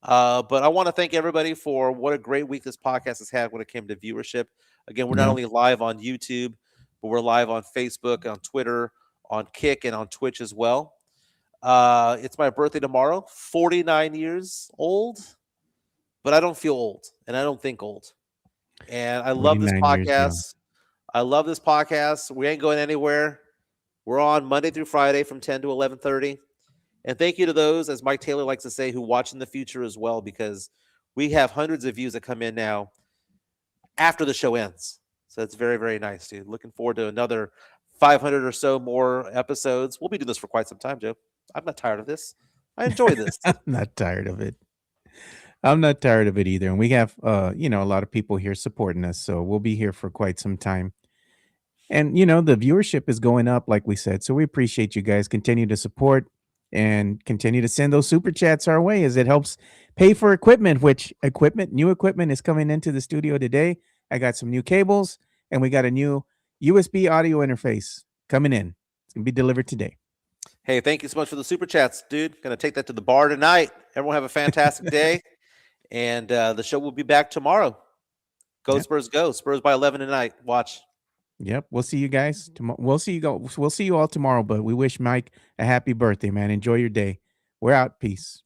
But I want to thank everybody for what a great week this podcast has had when it came to viewership. Again, we're not only live on YouTube, but we're live on Facebook, on Twitter, on Kick, and on Twitch as well. It's my birthday tomorrow, 49 years old, but I don't feel old, and I don't think old. And I love this podcast. I love this podcast. We ain't going anywhere. We're on Monday through Friday from 10 to 11:30. And thank you to those, as Mike Taylor likes to say, who watch in the future as well, because we have hundreds of views that come in now after the show ends. So it's very, very nice, dude. Looking forward to another 500 or so more episodes. We'll be doing this for quite some time, Joe. I'm not tired of this. I enjoy this. I'm not tired of it. I'm not tired of it either. And we have, a lot of people here supporting us. So we'll be here for quite some time. And, the viewership is going up, like we said. So we appreciate you guys. Continue to support and continue to send those super chats our way as it helps pay for equipment, new equipment is coming into the studio today. I got some new cables and we got a new USB audio interface coming in. It's going to be delivered today. Hey, thank you so much for the super chats, dude. Going to take that to the bar tonight. Everyone have a fantastic day. And the show will be back tomorrow. Go Spurs, go. Spurs by 11 tonight. Watch. Yep. We'll see you guys tomorrow. We'll see you all tomorrow, but we wish Mike a happy birthday, man. Enjoy your day. We're out. Peace.